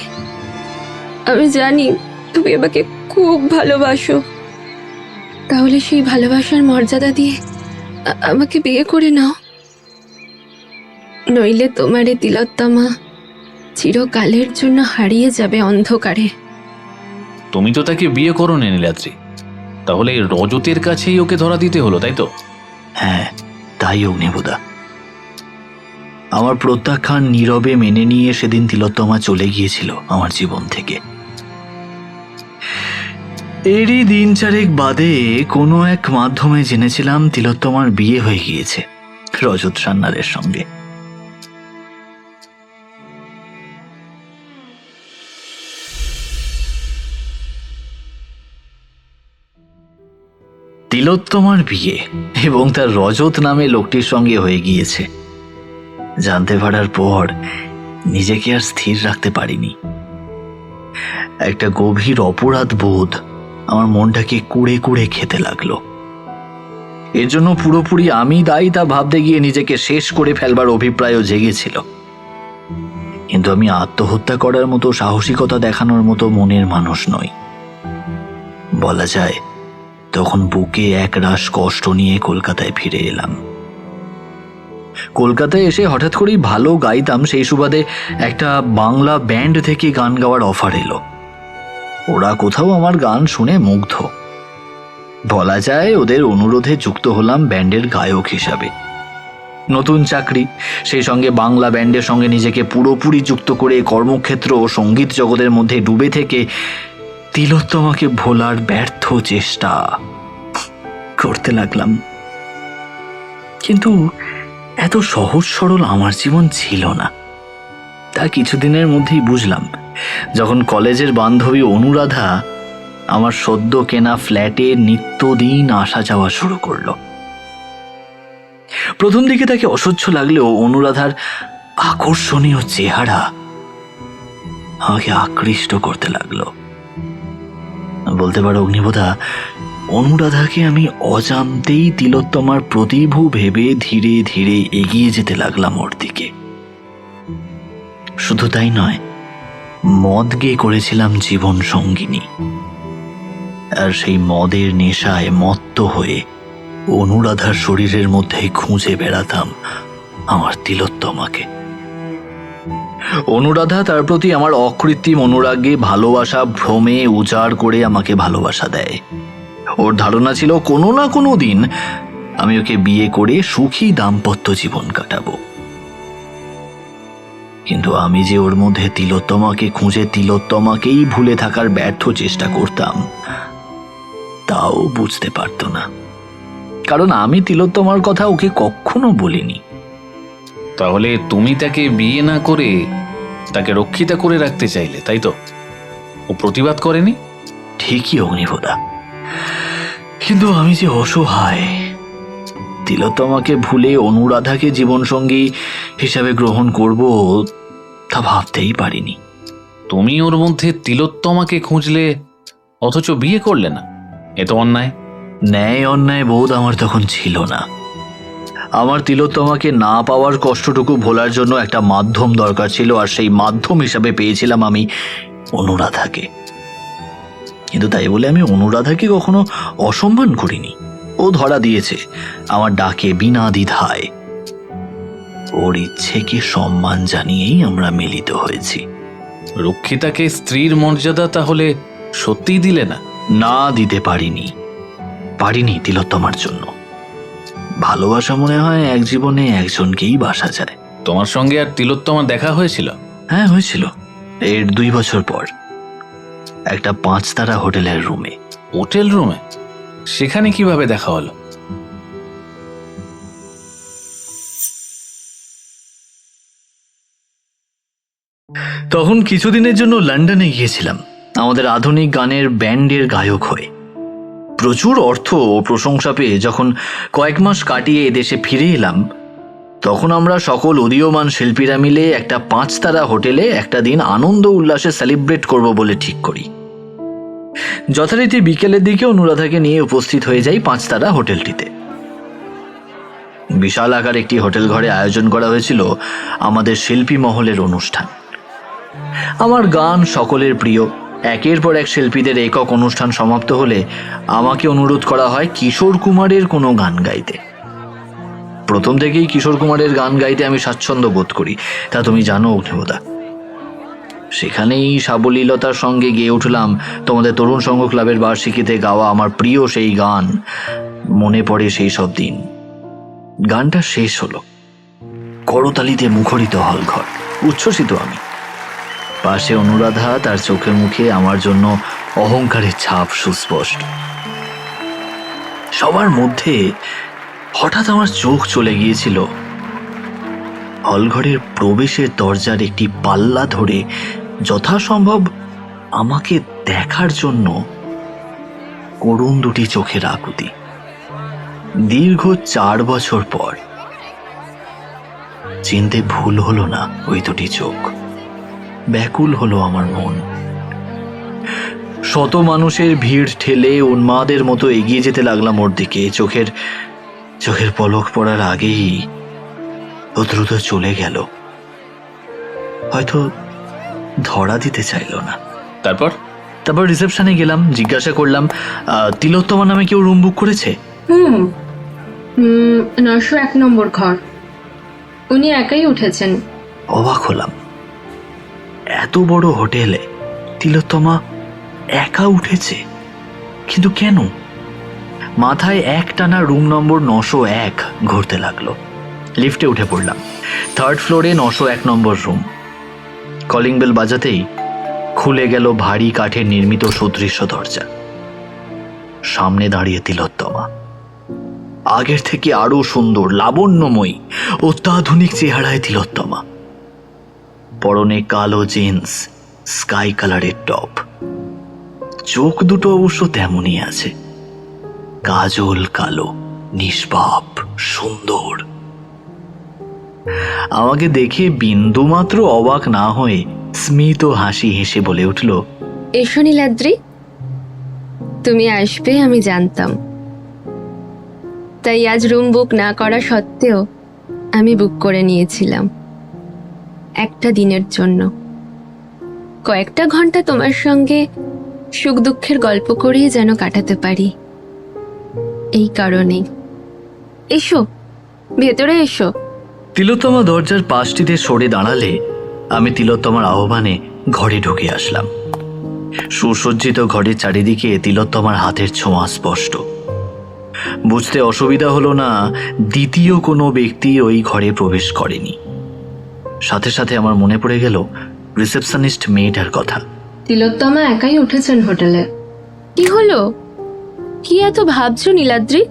আমি জানি তুমি আমাকে খুব ভালোবাসো, তাহলে সেই ভালোবাসার মর্যাদা দিয়ে আমাকে বিয়ে করে নাও, নইলে তোমার এই তিলোত্তমা চিরকালের জন্য হারিয়ে যাবে অন্ধকারে। তুমি তো তাকে বিয়ে করো নি নীলাদ্রি, তাহলে রজতের কাছেই ওকে ধরা দিতে হলো, তাই তো? হ্যাঁ, তাই অগ্নিবোধা। আমার প্রত্যাখ্যান নীরবে মেনে নিয়ে সেদিন তিলোত্তমা চলে গিয়েছিল আমার জীবন থেকে। এরই দিন চারেক বাদে কোনো এক মাধ্যমে জেনেছিলাম তিলোত্তমার বিয়ে হয়ে গিয়েছে রজত সান্যালের সঙ্গে। তিলোত্তমার বিয়ে এবং তার রজত নামে লোকটির সঙ্গে হয়ে গিয়েছে জানতে পারার পর নিজেকে আর স্থির রাখতে পারিনি। একটা গভীর অপরাধ বোধ আমার মনটাকে কুড়ে কুড়ে খেতে লাগলো। এর জন্য পুরোপুরি আমি দায়ী তা ভাবতে গিয়ে নিজেকে শেষ করে ফেলবার অভিপ্রায়ও জেগেছিল। কিন্তু আমি আত্মহত্যা করার মতো সাহসিকতা দেখানোর মতো মনের মানুষ নই। বলা যায় তখন বুকে এক রাশ কষ্ট নিয়ে কলকাতায় ফিরে এলাম। কলকাতায় এসে হঠাৎ করেই ভালো গাইতাম, সেই সুবাদে একটা বাংলা ব্যান্ড থেকে গান গাওয়ার অফার এলো। ওরা কোথাও আমার গান শুনে মুগ্ধ। বলা যায় ওদের অনুরোধে যুক্ত হলাম ব্যান্ডের গায়ক হিসাবে। নতুন চাকরি, সেই সঙ্গে বাংলা ব্যান্ডের সঙ্গে নিজেকে পুরোপুরি যুক্ত করে কর্মক্ষেত্র ও সঙ্গীত জগতের মধ্যে ডুবে থেকে তিলোত্তমাকে ভোলার ব্যর্থ চেষ্টা করতে লাগলাম। কিন্তু এত সহজ সরল আমার জীবন ছিল না, তা কিছুদিনের মধ্যেই বুঝলাম যখন কলেজের বান্ধবী অনুরাধা আমার সদ্য কেনা ফ্ল্যাটে নিত্যদিন আসা যাওয়া শুরু করলো। প্রথম দিকে তাকে অসহ্য লাগলেও অনুরাধার আকর্ষণীয় চেহারা আমাকে আকৃষ্ট করতে লাগলো। বলতে পারো অগ্নিবোধা, অনুরাধাকে আমি অজান্তেই তিলোত্তমার প্রতিভু ভেবে ধীরে ধীরে এগিয়ে যেতে লাগলাম ওর দিকে। শুধু তাই নয়, মদকে করেছিলাম জীবন সঙ্গিনী। আর সেই মদের নেশায় মত্ত হয়ে অনুরাধার শরীরের মধ্যে খুঁজে বেড়াতাম আমার তিলোত্তমাকে। অনুরাধা তার প্রতি আমার অকৃত্রিম অনুরাগে ভালোবাসা ভ্রমে উজাড় করে আমাকে ভালোবাসা দেয়। ওর ধারণা ছিল কোনো না কোনো দিন আমি ওকে বিয়ে করে সুখী দাম্পত্য জীবন কাটাবো। কিন্তু আমি যে ওর মধ্যে তিলোত্তমাকে খুঁজে তিলোত্তমাকেই ভুলে থাকার ব্যর্থ চেষ্টা করতাম, তাও বুঝতে পারত না, কারণ আমি তিলোত্তমার কথা ওকে কখনো বলিনি। তাহলে তুমি তাকে বিয়ে না করে তাকে রক্ষিতা করে রাখতে চাইলে, তাই তো? ও প্রতিবাদ করেনি? ঠিকই অগ্নিবোধা, কিন্তু আমি যে অসহায়। তিলোত্তমাকে ভুলে অনুরাধাকে জীবনসঙ্গী হিসাবে গ্রহণ করব তা ভাবতেই পারিনি। তুমি ওর মধ্যে তিলোত্তমাকে খুঁজলে অথচ বিয়ে করলে না, এ তো অন্যায়। ন্যায় অন্যায় বোধ আমার তখন ছিল না। আমার তিলোত্তমাকে না পাওয়ার কষ্টটুকু ভোলার জন্য একটা মাধ্যম দরকার ছিল, আর সেই মাধ্যম হিসাবে পেয়েছিলাম আমি অনুরাধাকে। কিন্তু তাই বলে আমি অনুরাধাকে কখনো অসম্মান করিনি। ও ধরা দিয়েছে আমার ডাকে বিনা দ্বিধায়। ওর ইচ্ছেকে সম্মান জানিয়েই আমরা মিলিত হয়েছি। রক্ষিতাকে স্ত্রীর মর্যাদা তাহলে সত্যিই দিলে না? না, দিতে পারিনি তিলোত্তমার জন্য। ভালোবাসা মনে হয় এক জীবনে একজনকেই বাসা যায়। তোমার সঙ্গে আর তিলোত্তমা দেখা হয়েছিল? হ্যাঁ, হয়েছিল। এর 2 বছর পর একটা 5 তারা হোটেলের রুমে। হোটেল রুমে? সেখানে কিভাবে দেখা হলো? তখন কিছুদিনের জন্য লন্ডনে গিয়েছিলাম আমাদের আধুনিক গানের ব্যান্ডের গায়ক হয়ে। প্রচুর অর্থ ও প্রশংসা পেয়ে যখন কয়েক মাস কাটিয়ে এদেশে ফিরে এলাম, তখন আমরা সকল উদীয়মান শিল্পীরা মিলে একটা 5 তারা হোটেলে একটা দিন আনন্দ উল্লাসে সেলিব্রেট করব বলে ঠিক করি। যথারীতি বিকেলের দিকে অনুরাধাকে নিয়ে উপস্থিত হয়ে যাই 5 তারা হোটেলটিতে। বিশাল আকার একটি হোটেল ঘরে আয়োজন করা হয়েছিল আমাদের শিল্পী মহলের অনুষ্ঠান। আমার গান সকলের প্রিয়। একের পর এক শিল্পীদের একক অনুষ্ঠান সমাপ্ত হলে আমাকে অনুরোধ করা হয় কিশোর কুমারের কোনো গান গাইতে। প্রথম থেকেই কিশোর কুমারের গান গাইতে আমি স্বাচ্ছন্দ্য বোধ করি, তা তুমি জানো অগ্নিহোদা। সেখানেই সাবলীলতার সঙ্গে গেয়ে উঠলাম তোমাদের তরুণ সংঘ ক্লাবের বার্ষিকীতে গাওয়া আমার প্রিয় সেই গান মনে পড়ে সেই সব দিন। গানটা শেষ হলো, করতালিতে মুখরিত হলঘর। উচ্ছ্বসিত আমি। পাশে অনুরাধা, তার চোখে মুখে আমার জন্য অহংকারের ছাপ সুস্পষ্ট। সবার মধ্যে হঠাৎ আমার চোখ চলে গিয়েছিল হলঘরের প্রবেশের দরজার একটি পাল্লা ধরে যথাসম্ভব আমাকে দেখার জন্য করুণ দুটি চোখের আকুতি। দীর্ঘ 4 বছর পর চিনতে ভুল হলো না ওই দুটি চোখ। ব্যাকুল হলো আমার মন। শত মানুষের ভিড় ঠেলে উন্মাদের মতো এগিয়ে যেতে লাগলাম ওর দিকে। চোখের পলক পড়ার আগেই ও দ্রুত চলে গেল। হয়তো ধরা দিতে চাইল না। তারপর রিসেপশনে গেলাম, জিজ্ঞাসা করলাম তিলোত্তমা নামে কেউ রুম বুক করেছে। 901 নম্বর ঘর। উনি একাই উঠেছেন। অবাক হলাম, এত বড় হোটেলে তিলোত্তমা একা উঠেছে, কিন্তু কেন? মাথায় একটানা রুম নম্বর 901 ঘুরতে লাগলো। লিফটে উঠে পড়লাম। 3rd ফ্লোরে 901 নম্বর রুম। কলিং বেল বাজাতেই খুলে গেল ভারী কাঠের নির্মিত সুদৃশ্য দরজা। সামনে দাঁড়িয়ে তিলোত্তমা, আগের থেকে আরো সুন্দর, লাবণ্যময়ী, অত্যাধুনিক চেহারায় তিলোত্তমা। পরনে কালো জিন্স, স্কাই কালারের টপ। চোখ দুটো অবশ্য তেমনই আছে, কাজল কালো, নিষ্পাপ, সুন্দর। আমাকে দেখে বিন্দুমাত্র অবাক না হয়ে স্মিত হাসি হেসে বলে উঠল, এসো নীলাদ্রি, তুমি আসবে আমি জানতাম। তাই আজ রুম বুক না করা সত্ত্বেও আমি বুক করে নিয়েছিলাম একটা দিনের জন্য। কয়েকটা ঘন্টা তোমার সঙ্গে সুখ দুঃখের গল্প করেই যেন কাটাতে পারি। এই কারণেই এসো, ভেতরে এসো। তিলোত্তমা দরজার পাশটিতে সরে দাঁড়ালে আমি তিলোত্তমার আহ্বানে ঘরে ঢুকে আসলাম। সুসজ্জিত ঘরের চারিদিকে তিলোত্তমার হাতের ছোঁয়া স্পষ্ট। বুঝতে অসুবিধা হলো না দ্বিতীয় কোনো ব্যক্তি ওই ঘরে প্রবেশ করেনি। সাথে সাথে আমার মনে পড়ে গেল রিসেপশনিস্ট মেয়েটার কথা। তিলোত্তমা একাই উঠেছেন হোটেলে। কি হলো? কি এত ভাবছো নীলাদ্রি?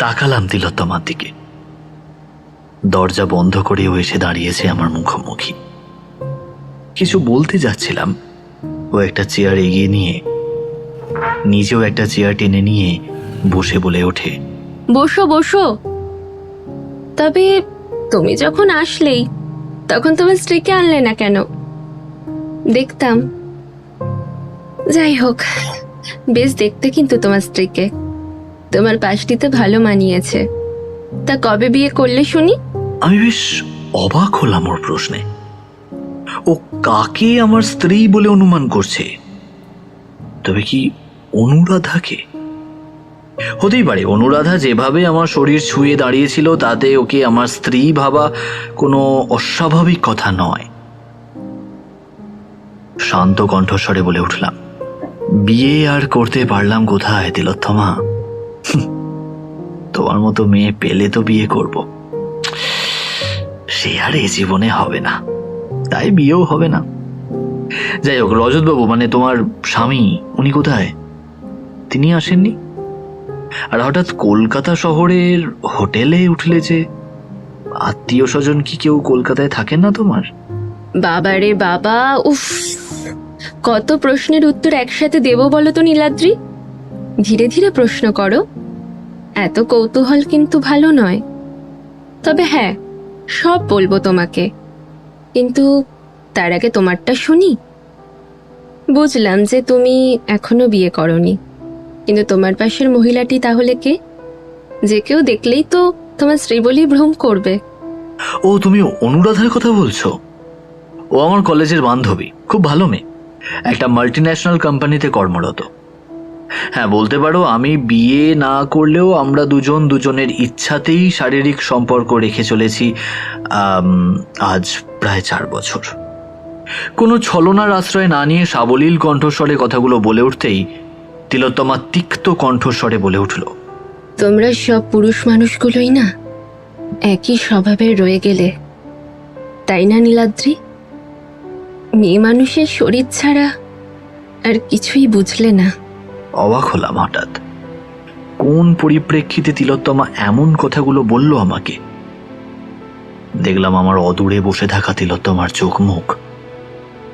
তাকালাম তিলোত্তমার দিকে। দরজা বন্ধ করে ও এসে দাঁড়িয়েছে আমার মুখোমুখি। কিছু বলতে যাচ্ছিলাম, ও একটা চেয়ার এগিয়ে নিয়ে নিজেও একটা চেয়ার টেনে নিয়ে বসে বলে ওঠে, বসো বসো। তবে তুমি যখন আসলেই তখন তোমার স্ত্রীকে আনলে না কেন? দেখতাম। যাই হোক, বেশ দেখতে কিন্তু তোমার স্ত্রীকে। তোমার পাশটিতে ভালো মানিয়েছে। তা কবে বিয়ে করলে শুনি? আমি বেশ অবাক হলাম ওর প্রশ্নে। ও কাকে আমার স্ত্রী বলে অনুমান করছে? তবে কি অনুরাধাকে? হতেই পারে অনুরাধা যেভাবে আমার শরীর ছুঁয়ে দাঁড়িয়েছিল তাতে ওকে আমার স্ত্রী ভাবা কোনো অস্বাভাবিক কথা নয়। শান্ত কণ্ঠস্বরে বলে উঠলাম, বিয়ে আর করতে পারলাম কোথায় তিলোত্তমা? তোমার মতো মেয়ে পেলে তো বিয়ে করব, সে আর এ জীবনে হবে না, তাই বিয়েও হবে না। যাই হোক, রজতবাবু মানে তোমার স্বামী, উনি কোথায়? তিনি আসেননি? আর হঠাৎ কলকাতা শহরের হোটেলে উঠলে যে? আত্মীয় স্বজন কি কেউ কলকাতায় থাকেন না তোমার? বাবারে বাবা, উফ, কত প্রশ্নের উত্তর একসাথে দেব বলো তো নীলাদ্রি? ধীরে ধীরে প্রশ্ন করো, এত কৌতূহল কিন্তু ভালো নয়। তবে হ্যাঁ, সব বলবো তোমাকে, কিন্তু তার আগে তোমারটা শুনি। বুঝলাম যে তুমি এখনো বিয়ে করনি, কিন্তু তোমার পাশের মহিলাটি তাহলে কে? যে কেউ দেখলেই তো তোমার স্ত্রী বলেই ভ্রম করবে। ও, তুমি অনুরাধার কথা বলছো? ও আমার কলেজের বান্ধবী, খুব ভালো মেয়ে, একটা মাল্টিন্যাশনাল কোম্পানিতে কর্মরত। হ্যাঁ, বলতে পারো আমি বিয়ে না করলেও আমরা দুজন দুজনের ইচ্ছাতেই শারীরিক সম্পর্ক রেখে চলেছি আজ প্রায় 4 বছর। কোনো ছলনার আশ্রয় না নিয়ে সাবলীল কণ্ঠস্বরে কথাগুলো বলে উঠতেই তিলোত্তমা তিক্ত কণ্ঠস্বরে বলে উঠল, তোমরা সব পুরুষ মানুষগুলোই না একই স্বভাবের রয়ে গেলে, তাই না নীলাদ্রি? মেয়ে মানুষের শরীর ছাড়া আর কিছুই বুঝলে না। অবাক হলাম হঠাৎ, কোন পরিপ্রেক্ষিতে তিলোত্তমা এমন কথাগুলো বলল আমাকে। দেখলাম আমার অদূরে বসে থাকা তিলোত্তমার চোখ মুখ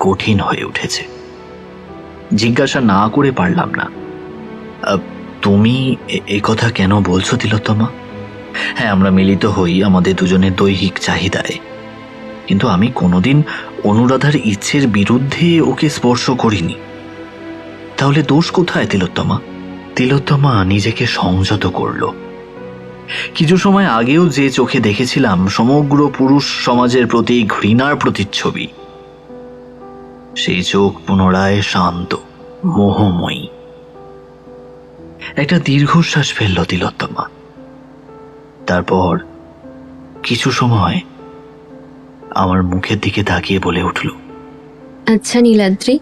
কঠিন হয়ে উঠেছে। জিজ্ঞাসা না করে পারলাম না, তুমি এ কথা কেন বলছো তিলোত্তমা? হ্যাঁ, আমরা মিলিত হই আমাদের দুজনের দৈহিক চাহিদায়, কিন্তু আমি কোনোদিন অনুরাধার ইচ্ছের বিরুদ্ধে ওকে স্পর্শ করিনি। তাহলে দোষ কোথায় তিলোত্তমা? তিলোত্তমা নিজেকে সংযত করল। কিছু সময় আগেও যে চোখে দেখেছিলাম সমগ্র পুরুষ সমাজের প্রতি ঘৃণার প্রতিচ্ছবি, সেই চোখ পুনরায় শান্ত, মোহময়ী। একটা দীর্ঘশ্বাস ফেলল তিলোত্তমা। তারপর কিছু সময় আমার মুখের দিকে তাকিয়ে বলে উঠল, আচ্ছা নীলাদ্রি,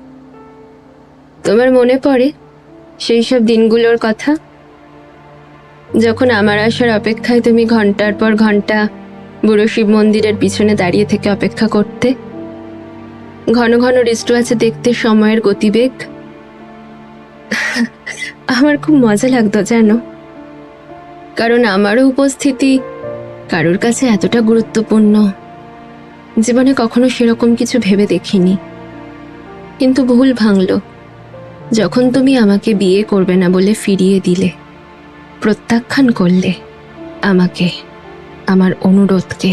তোমার মনে পড়ে সেই সব দিনগুলোর কথা, যখন আমার আসার অপেক্ষায় তুমি ঘন্টার পর ঘন্টা বুড়ো শিব মন্দিরের পিছনে দাঁড়িয়ে থেকে অপেক্ষা করতে? ঘন ঘন রিস্টওয়াচে দেখতে সময়ের গতিবেগ। আমার খুব মজা লাগতো জানো, কারণ আমারও উপস্থিতি কারোর কাছে এতটা গুরুত্বপূর্ণ জীবনে কখনো সেরকম কিছু ভেবে দেখিনি। কিন্তু ভুল ভাঙল যখন তুমি আমাকে বিয়ে করবে না বলে ফিরিয়ে দিলে, প্রত্যাখ্যান করলে আমাকে, আমার অনুরোধকে।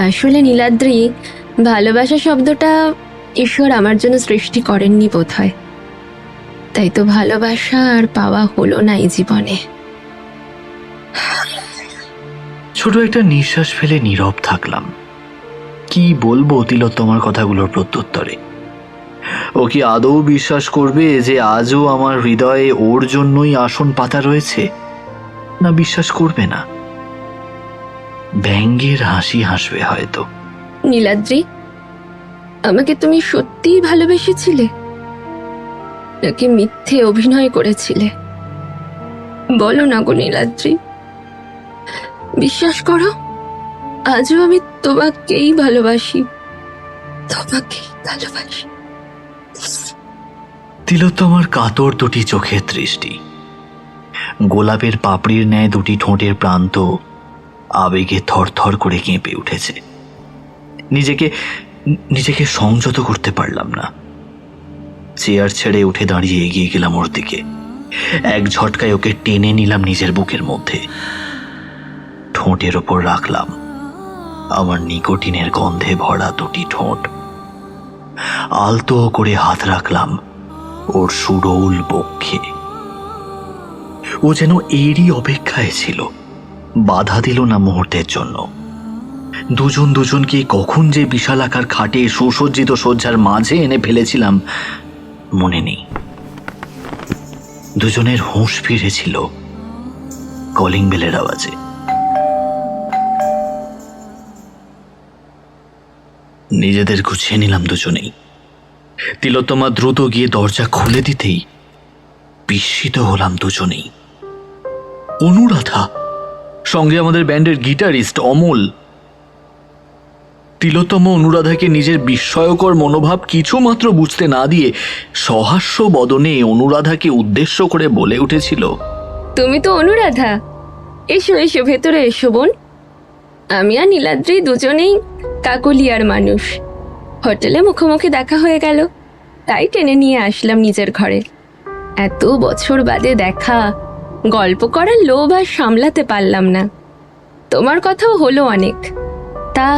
আসলে নীলাদ্রি, ভালোবাসা শব্দটা ঈশ্বর আমার জন্য সৃষ্টি করেননি বোধহয়, তাই তো ভালোবাসা আর পাওয়া হলো না এই জীবনে। ছোট একটা নিঃশ্বাস ফেলে নীরব থাকলাম। কি বলবো তিলোত্তমার কথাগুলোর প্রত্যুত্তরে? ও কি আদৌ বিশ্বাস করবে যে আজও আমার হৃদয়ে ওর জন্যই আসন পাতা রয়েছে, না বিশ্বাস করবে না? ব্যঙ্গের হাসি হাসবে হয়তো। নীলাদ্রি, আমাকে তুমি সত্যিই ভালোবেসেছিলে নাকি মিথ্যে অভিনয় করেছিলে? বলো না গো নীলাদ্রি, বিশ্বাস করো, আজও আমি তোমাকেই ভালোবাসি, তোমাকেই ভালোবাসি। তিলোত্তমার কাতর দুটি চোখের দৃষ্টি, গোলাপের পাপড়ির ন্যায় দুটি ঠোঁটের প্রান্ত আবেগে থরথর করে কেঁপে উঠেছে। নিজেকে সংযত করতে পারলাম না। চেয়ার ছেড়ে উঠে দাঁড়িয়ে এগিয়ে গেলাম ওর দিকে। এক ঝটকায় ওকে টেনে নিলাম নিজের বুকের মধ্যে। ঠোঁটের ওপর রাখলাম আমার নিকোটিনের গন্ধে ভরা দুটি ঠোঁট। আলতো করে হাত রাখলাম ওর সুডৌল বক্ষে। ও যেন এরই অপেক্ষায় ছিল, বাধা দিল না মুহূর্তের জন্য। দুজন দুজনকে কখন যে বিশালাকার খাটে সুসজ্জিত শয্যার মাঝে এনে ফেলেছিলাম মনে নেই। দুজনের হুঁশ ফিরেছিল কলিং বেলের আওয়াজে। নিজেদের গুছিয়ে নিলাম দুজনেই। তিলোত্তমা দ্রুত গিয়ে দরজা খুলে দিতেই বিস্মিত হলাম দুজনেই। অনুরাধা, সঙ্গে আমাদের ব্যান্ডের গিটারিস্ট অমল। তিলোত্তমা অনুরাধাকে নিজের বিস্ময়কর মনোভাব কিছুমাত্র বুঝতে না দিয়ে সহাস্য বদনে অনুরাধাকে উদ্দেশ্য করে বলে উঠেছিল, তুমি তো অনুরাধা। এসো এসো, ভেতরে এসো বোন। আমি আর নীলাদ্রি দুজনেই কাকলিয়ার মানুষ। হোটেলে মুখোমুখি দেখা হয়ে গেল, তাই টেনে নিয়ে আসলাম নিজের ঘরে। এত বছর বাদে দেখা, গল্প করার লোভ আর সামলাতে পারলাম না। তোমার কথাও হলো অনেক। তা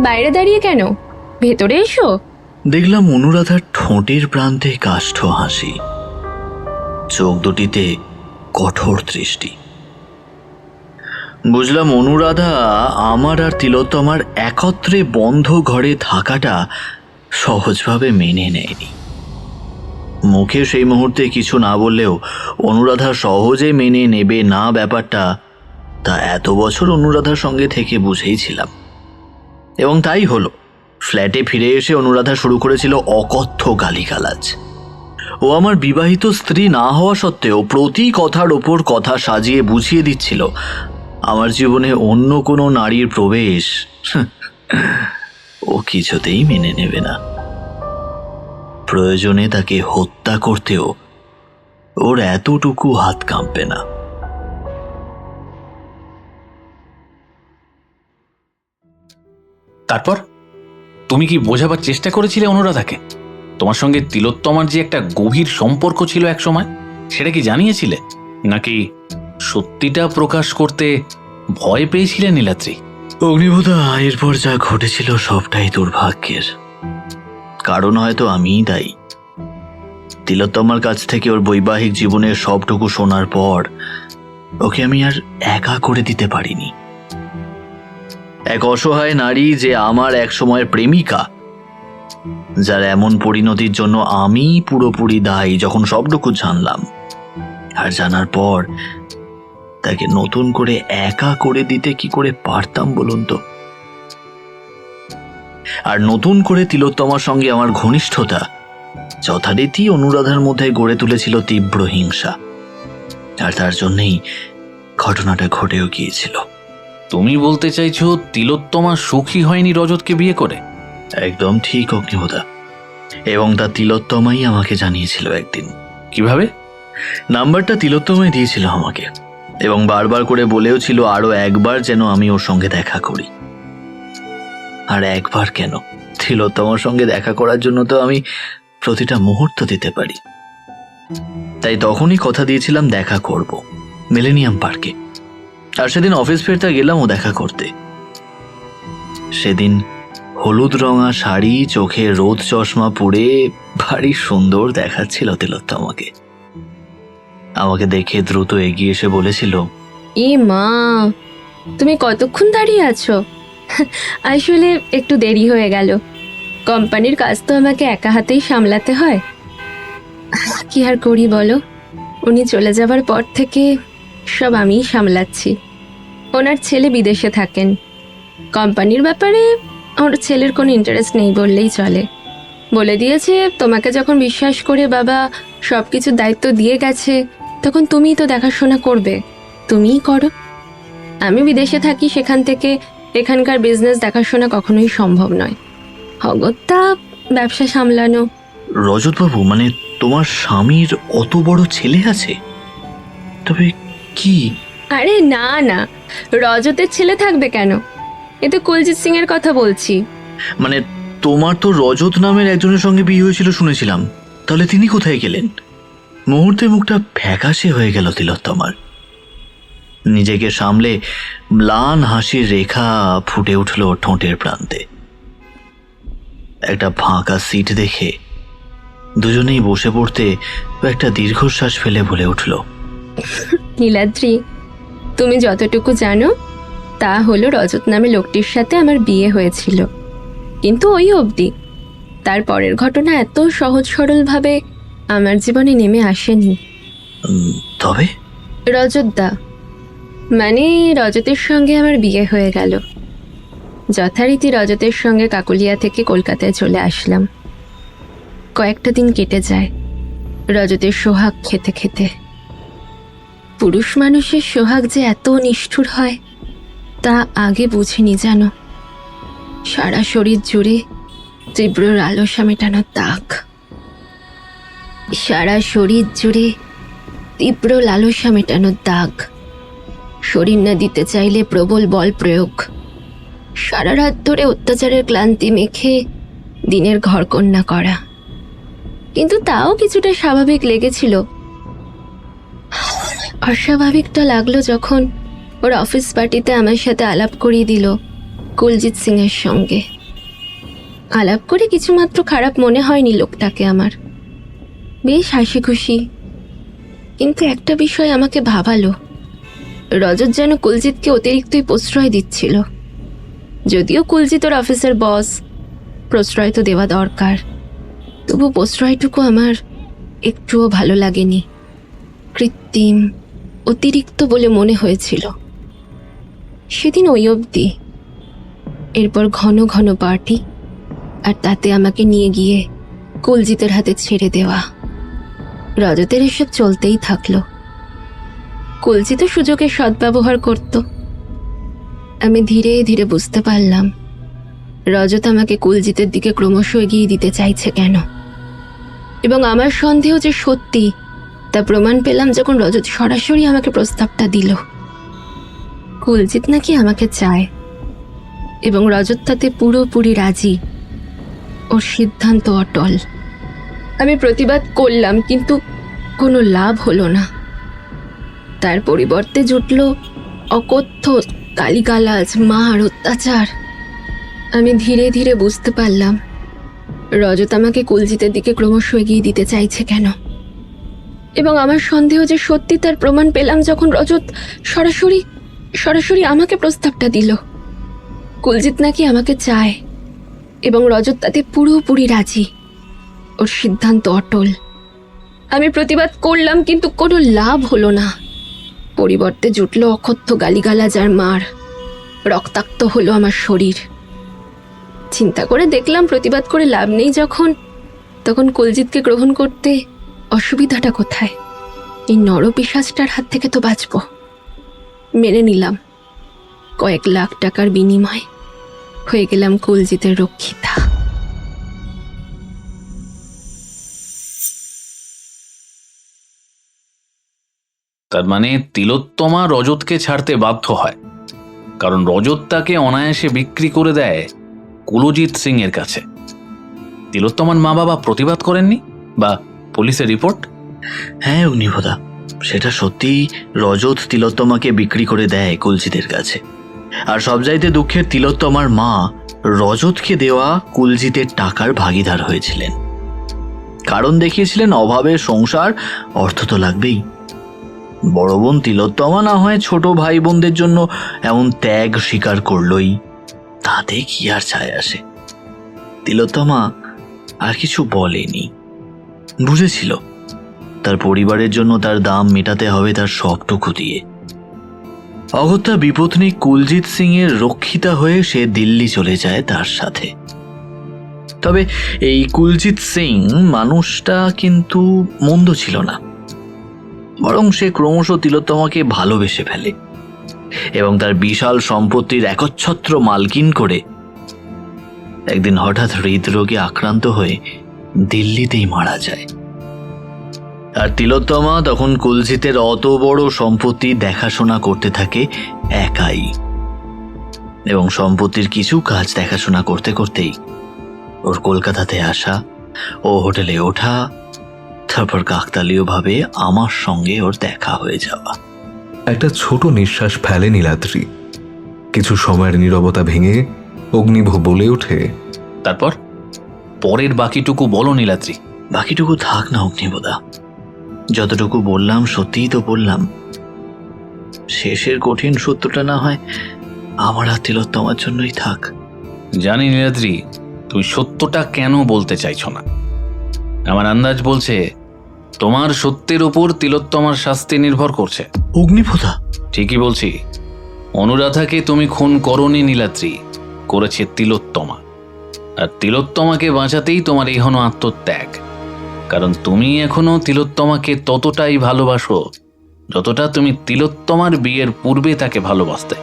বাইরে দাঁড়িয়ে কেন, ভেতরে এসো। দেখলাম অনুরাধার ঠোঁটের প্রান্তে কাষ্ঠ হাসি, চোখ দুটিতে কঠোর দৃষ্টি। বুঝলাম অনুরাধা আমার আর তিলোত্তমার একত্রে বন্ধ ঘরে থাকাটা সহজভাবে মেনে নেয়নি। মুখে সেই মুহূর্তে কিছু না বললেও অনুরাধা সহজে মেনে নেবে না ব্যাপারটা, তা এত বছর অনুরাধার সঙ্গে থেকে বুঝেইছিলাম। এবং তাই হলো, ফ্ল্যাটে ফিরে এসে অনুরাধা শুরু করেছিল অকথ্য গালিগালাজ। ও আমার বিবাহিত স্ত্রী না হওয়া সত্ত্বেও প্রতি কথার ওপর কথা সাজিয়ে বুঝিয়ে দিচ্ছিল আমার জীবনে অন্য কোনো নারীর প্রবেশ ও কিছুতেই মেনে নেবে না। প্রয়োজনে তাকে হত্যা করতেও ওর এতটুকু হাত কাঁপবে না। তারপর তুমি কি বোঝাবার চেষ্টা করেছিলে অনুরাধাকে? তোমার সঙ্গে তিলোত্তমার যে একটা গভীর সম্পর্ক ছিল এক সময়, সেটা কি জানিয়েছিলে, নাকি সত্যিটা প্রকাশ করতে ভয় পেয়েছিলে নীলাদ্রি? অগ্নিবোধা, এরপর যা ঘটেছিল সবটাই দুর্ভাগ্যের। কারণ হয়তো আমিই দায়ী। তিলোত্তমার কাছ থেকে ওর বৈবাহিক জীবনের সবটুকু শোনার পর ওকে আমি আর একা করে দিতে পারিনি। এক অসহায় নারী যে আমার এক সময়ের প্রেমিকা, যার এমন পরিণতির জন্য আমি পুরোপুরি দায়ী যখন সবটুকু জানলাম, আর জানার পর তাকে নতুন করে একা করে দিতে কি করে পারতাম বলুন তো? আর নতুন করে তিলোত্তমার সঙ্গে আমার ঘনিষ্ঠতা যথারীতি অনুরাধার মধ্যে গড়ে তুলেছিল তীব্র হিংসা, আর তার জন্যই ঘটনাটা ঘটেও গিয়েছিল। তুমি বলতে চাইছো তিলোত্তমা সুখী হয়নি রজতকে বিয়ে করে? একদম ঠিক অগ্নিহোতা, এবং তা তিলোত্তমাই আমাকে জানিয়েছিল একদিন। কিভাবে? নাম্বারটা তিলোত্তমাই দিয়েছিল আমাকে, এবং বারবার করে বলেও ছিল আরো একবার যেন আমি ওর সঙ্গে দেখা করি। আর একবার কেন, তিলোত্তমার সঙ্গে দেখা করার জন্য তো আমি প্রতিটা মুহূর্ত দিতে পারি। তাই তখনই কথা দিয়েছিলাম দেখা করব মিলেনিয়াম পার্কে। আর সেদিন অফিস ফেরতে গেলাম ও দেখা করতে। সেদিন হলুদ রঙা শাড়ি, চোখে রোদ চশমা পরে ভারী সুন্দর দেখাচ্ছিল তিলোত্তমাকে। আমাকে দেখে দ্রুত এগিয়ে এসে বলেছিল, এ মা, তুমি কতক্ষণ দাঁড়িয়ে আছো? আসলে একটু দেরি হয়ে গেল। কোম্পানির কাজ তো আমাকে একা হাতেই সামলাতে হয়। কি আর করি বলো, উনি চলে যাবার পর থেকে সব আমিই সামলাচ্ছি। ওনার ছেলে বিদেশে থাকেন। কোম্পানির ব্যাপারে আমার ছেলের কোনো ইন্টারেস্ট নেই বললেই চলে। বলে দিয়েছে, তোমাকে যখন বিশ্বাস করে বাবা সব কিছুর দায়িত্ব দিয়ে গেছে, তখন তুমিই তো দেখাশোনা করবে, তুমিই করো। আমি বিদেশে থাকি, সেখান থেকে এখানকার বিজনেস দেখাশোনা কখনোই সম্ভব নয়। অগত্যা ব্যবসা সামলানো। রজতবাবু, মানে তোমার স্বামীর অত বড় ছেলে আছে? তবে কি? আরে না না, রজতের ছেলে থাকবে কেন? এ তো কুলজিৎ সিং এর কথা বলছি। মানে তোমার তো রজত নামের একজনের সঙ্গে বিয়ে হয়েছিল শুনেছিলাম, তাহলে তিনি কোথায় গেলেন? মুহূর্তে মুখটা ফ্যাকাশে হয়ে গেল তিলোত্তমার। নিজেকে সামলে ম্লান হাসির রেখা ফুটে উঠল ঠোঁটের প্রান্তে। একটা ফাঁকা সিট দেখে দুজনেই বসে পড়তে একটা দীর্ঘশ্বাস ফেলে বলে উঠল, নীলাদ্রি, তুমি যতটুকু জানো তা হলো রজত নামে লোকটির সাথে আমার বিয়ে হয়েছিল, কিন্তু ওই অবধি। তার পরের ঘটনা এত সহজ সরলভাবে আমার জীবনে নেমে আসেনি। তবে রজতদা, মানে রজতের সঙ্গে আমার বিয়ে হয়ে গেল। যথারীতি রজতের সঙ্গে কাকুলিয়া থেকে কলকাতায় চলে আসলাম। কয়েকটা দিন কেটে যায় রজতের সোহাগ খেতে খেতে। পুরুষ মানুষের সোহাগ যে এত নিষ্ঠুর হয় তা আগে বুঝিনি জানো। সারা শরীর জুড়ে তীব্র লালসা মেটানোর দাগ, সারা শরীর জুড়ে তীব্র লালসা মেটানোর দাগ। শরীর না দিতে চাইলে প্রবল বল প্রয়োগ। সারা রাত ধরে অত্যাচারের ক্লান্তি মেখে দিনের ঘরকন্যা করা। কিন্তু তাও কিছুটা স্বাভাবিক লেগেছিল। অস্বাভাবিকটা লাগলো যখন ওর অফিস পার্টিতে আমার সাথে আলাপ করিয়ে দিল কুলজিৎ সিং এর সঙ্গে। আলাপ করে কিছুমাত্র খারাপ মনে হয়নি লোকটাকে আমার, বেশ হাসি খুশি। কিন্তু একটা বিষয় আমাকে ভাবালো, রজত যেন কুলজিৎকে অতিরিক্তই প্রশ্রয় দিচ্ছিল। যদিও কুলজিৎ ওর অফিসের বস, প্রশ্রয় তো দেওয়া দরকার, তবু প্রশ্রয়টুকু আমার একটুও ভালো লাগেনি। কৃত্রিম, অতিরিক্ত বলে মনে হয়েছিল। সেদিন ওই অবধি। এরপর ঘন ঘন পার্টি, আর তাতে আমাকে নিয়ে গিয়ে কুলজিতের হাতে ছেড়ে দেওয়া। রজতের এসব চলতেই থাকলো। কুলজিৎ সুযোগের সদ্ব্যবহার করত। আমি ধীরে ধীরে বুঝতে পারলাম রজত আমাকে কুলজিতের দিকে ক্রমশ এগিয়ে দিতে চাইছে কেন। এবং আমার সন্দেহ যে সত্যি তা প্রমাণ পেলাম যখন রজত সরাসরি আমাকে প্রস্তাবটা দিল। কুলজিৎ নাকি আমাকে চায় এবং রজত তাতে পুরোপুরি রাজি। ওর সিদ্ধান্ত অটল। আমি প্রতিবাদ করলাম, কিন্তু কোনো লাভ হলো না। তার পরিবর্তে জুটল অকথ্য গালিগালাজ, মার, অত্যাচার। আমি ধীরে ধীরে বুঝতে পারলাম রজত আমাকে কুলজিতের দিকে ক্রমশ এগিয়ে দিতে চাইছে কেন। এবং আমার সন্দেহ যে সত্যি তার প্রমাণ পেলাম যখন রজত সরাসরি আমাকে প্রস্তাবটা দিল। কুলজিৎ নাকি আমাকে চায় এবং রজত তাতে পুরোপুরি রাজি। ওর সিদ্ধান্ত অটল। আমি প্রতিবাদ করলাম, কিন্তু কোনো লাভ হলো না। পরিবর্তে জুটল অকথ্য গালিগালাজ আর মার। রক্তাক্ত হলো আমার শরীর। চিন্তা করে দেখলাম প্রতিবাদ করে লাভ নেই তখন কুলজিৎকে গ্রহণ করতে অসুবিধাটা কোথায়? এই নরপিশাচটার হাত থেকে তো বাঁচব। মেনে নিলাম। কয়েক লাখ টাকার বিনিময় হয়ে গেলাম কুলজিতের রক্ষিতা। তার মানে তিলোত্তমা রজতকে ছাড়তে বাধ্য হয়, কারণ রজত তাকে অনায়াসে বিক্রি করে দেয় কুলজিৎ সিং এর কাছে। তিলোত্তমার মা বাবা প্রতিবাদ করেননি বা পুলিশের রিপোর্ট? হ্যাঁ অগ্নিভোদা, সেটা সত্যি। রজত তিলোত্তমাকে বিক্রি করে দেয় কুলজিতের কাছে। আর সবচাইতে দুঃখের, তিলোত্তমার মা রজতকে দেওয়া কুলজিতের টাকার ভাগিদার হয়েছিলেন। কারণ দেখিয়েছিলেন অভাবের সংসার, অর্থ তো লাগবেই। বড় বোন তিলোত্তমা না হয় ছোট ভাই বোনদের জন্য এমন ত্যাগ স্বীকার করলই, তাতে কি আর ছায় আসে। তিলোত্তমা আর কিছু বলেনি। বুঝেছিল তার পরিবারের জন্য তার দাম মেটাতে হবে তার সবটুকু দিয়ে। অগত্যা বিপত্নী কুলজিৎ সিং এর রক্ষিতা হয়ে সে দিল্লি চলে যায় তার সাথে। তবে এই কুলজিৎ সিং মানুষটা কিন্তু মন্দ ছিল না, বরং সে ক্রমশ তিলোত্তমাকে ভালোবেসে ফেলে এবং তার বিশাল সম্পত্তির একচ্ছত্র মালকিন করে একদিন হঠাৎ হৃদরোগে আক্রান্ত হয়ে দিল্লিতেই মারা যায়। আর তিলোত্তমা তখন কুলজিতের অত বড় সম্পত্তি দেখাশোনা করতে থাকে একাই, এবং সম্পত্তির কিছু কাজ দেখাশোনা করতে করতেই ওর কলকাতাতে আসা, ও হোটেলে ওঠা, তারপর কাকতালীয়ভাবে আমার সঙ্গে ওর দেখা হয়ে যাওয়া। একটা ছোট নিঃশ্বাস ফেলে নীলাদ্রি। কিছু সময়ের নীরবতা ভেঙে অগ্নিভ বলে ওঠে, তারপর পরের বাকিটুকু বলো নীলাদ্রি। বাকিটুকু থাক না অগ্নিবোদা, যতটুকু বললাম সত্যিই তো বললাম। শেষের কঠিন সত্যটা না হয় আমার আর তিলোত্তমার জন্যই থাক। জানি নীলাদ্রি, তুমি সত্যটা কেন বলতে চাইছো না। আমার আন্দাজ বলছে তোমার সত্যের উপর তিলোত্তমার শাস্তি নির্ভর করছে। অগ্নিপোতা, ঠিকই বলছি। অনুরাধাকে তুমি খুন করনি নীলাদ্রি, করেছে তিলোত্তমা। আর তিলোত্তমাকে বাঁচাতেই তোমার এই হন আত্মত্যাগ। কারণ তুমি এখনো তিলোত্তমাকে ততটাই ভালোবাসো যতটা তুমি তিলোত্তমার বিয়ের পূর্বে তাকে ভালোবাসতে।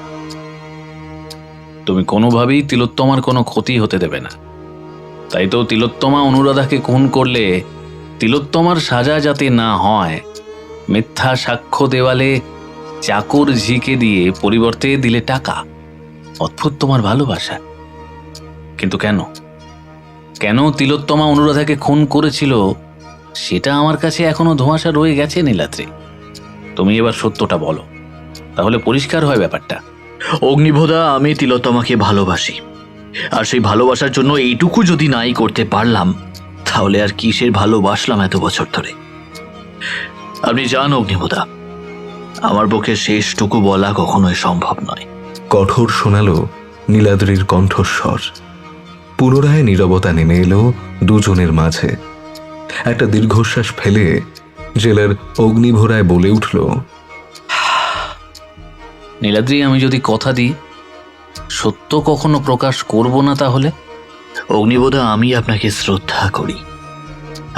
তুমি কোনোভাবেই তিলোত্তমার কোনো ক্ষতি হতে দেবে না। তাই তো তিলোত্তমা অনুরাধাকে খুন করলে তিলোত্তমার সাজা যাতে না হয়, মিথ্যা সাক্ষ্য দেওয়ালে চাকর ঝিকে দিয়ে পরিবর্তে দিলে টাকা। অদ্ভুত তোমার ভালোবাসা। কিন্তু কেন কেন তিলোত্তমা অনুরাধাকে খুন করেছিল সেটা আমার কাছে এখনো ধোঁয়াশা রয়ে গেছে নীলাদ্রি। তুমি এবার সত্যটা বলো, তাহলে পরিষ্কার হয় ব্যাপারটা। অগ্নিভোদা, আমি তিলোত্তমাকে ভালোবাসি। আর সেই ভালোবাসার জন্য এইটুকু যদি নাই করতে পারলাম, তাহলে আর কিসের ভালোবাসলাম এত বছর ধরে? আপনি জান অগ্নিভোদা, আমার পক্ষে শেষটুকু বলা কখনোই সম্ভব নয়। কঠোর শোনালো নীলাদ্রির কণ্ঠস্বর। পুনরায় নীরবতা নেমে এলো দুজনের মাঝে। একটা দীর্ঘশ্বাস ফেলে জেলার অগ্নিভোরায় বলে উঠল, নীলাদ্রি, আমি যদি কথা দিই সত্য কখনো প্রকাশ করব না, তাহলে? অগ্নিবোধা, আমি আপনাকে শ্রদ্ধা করি,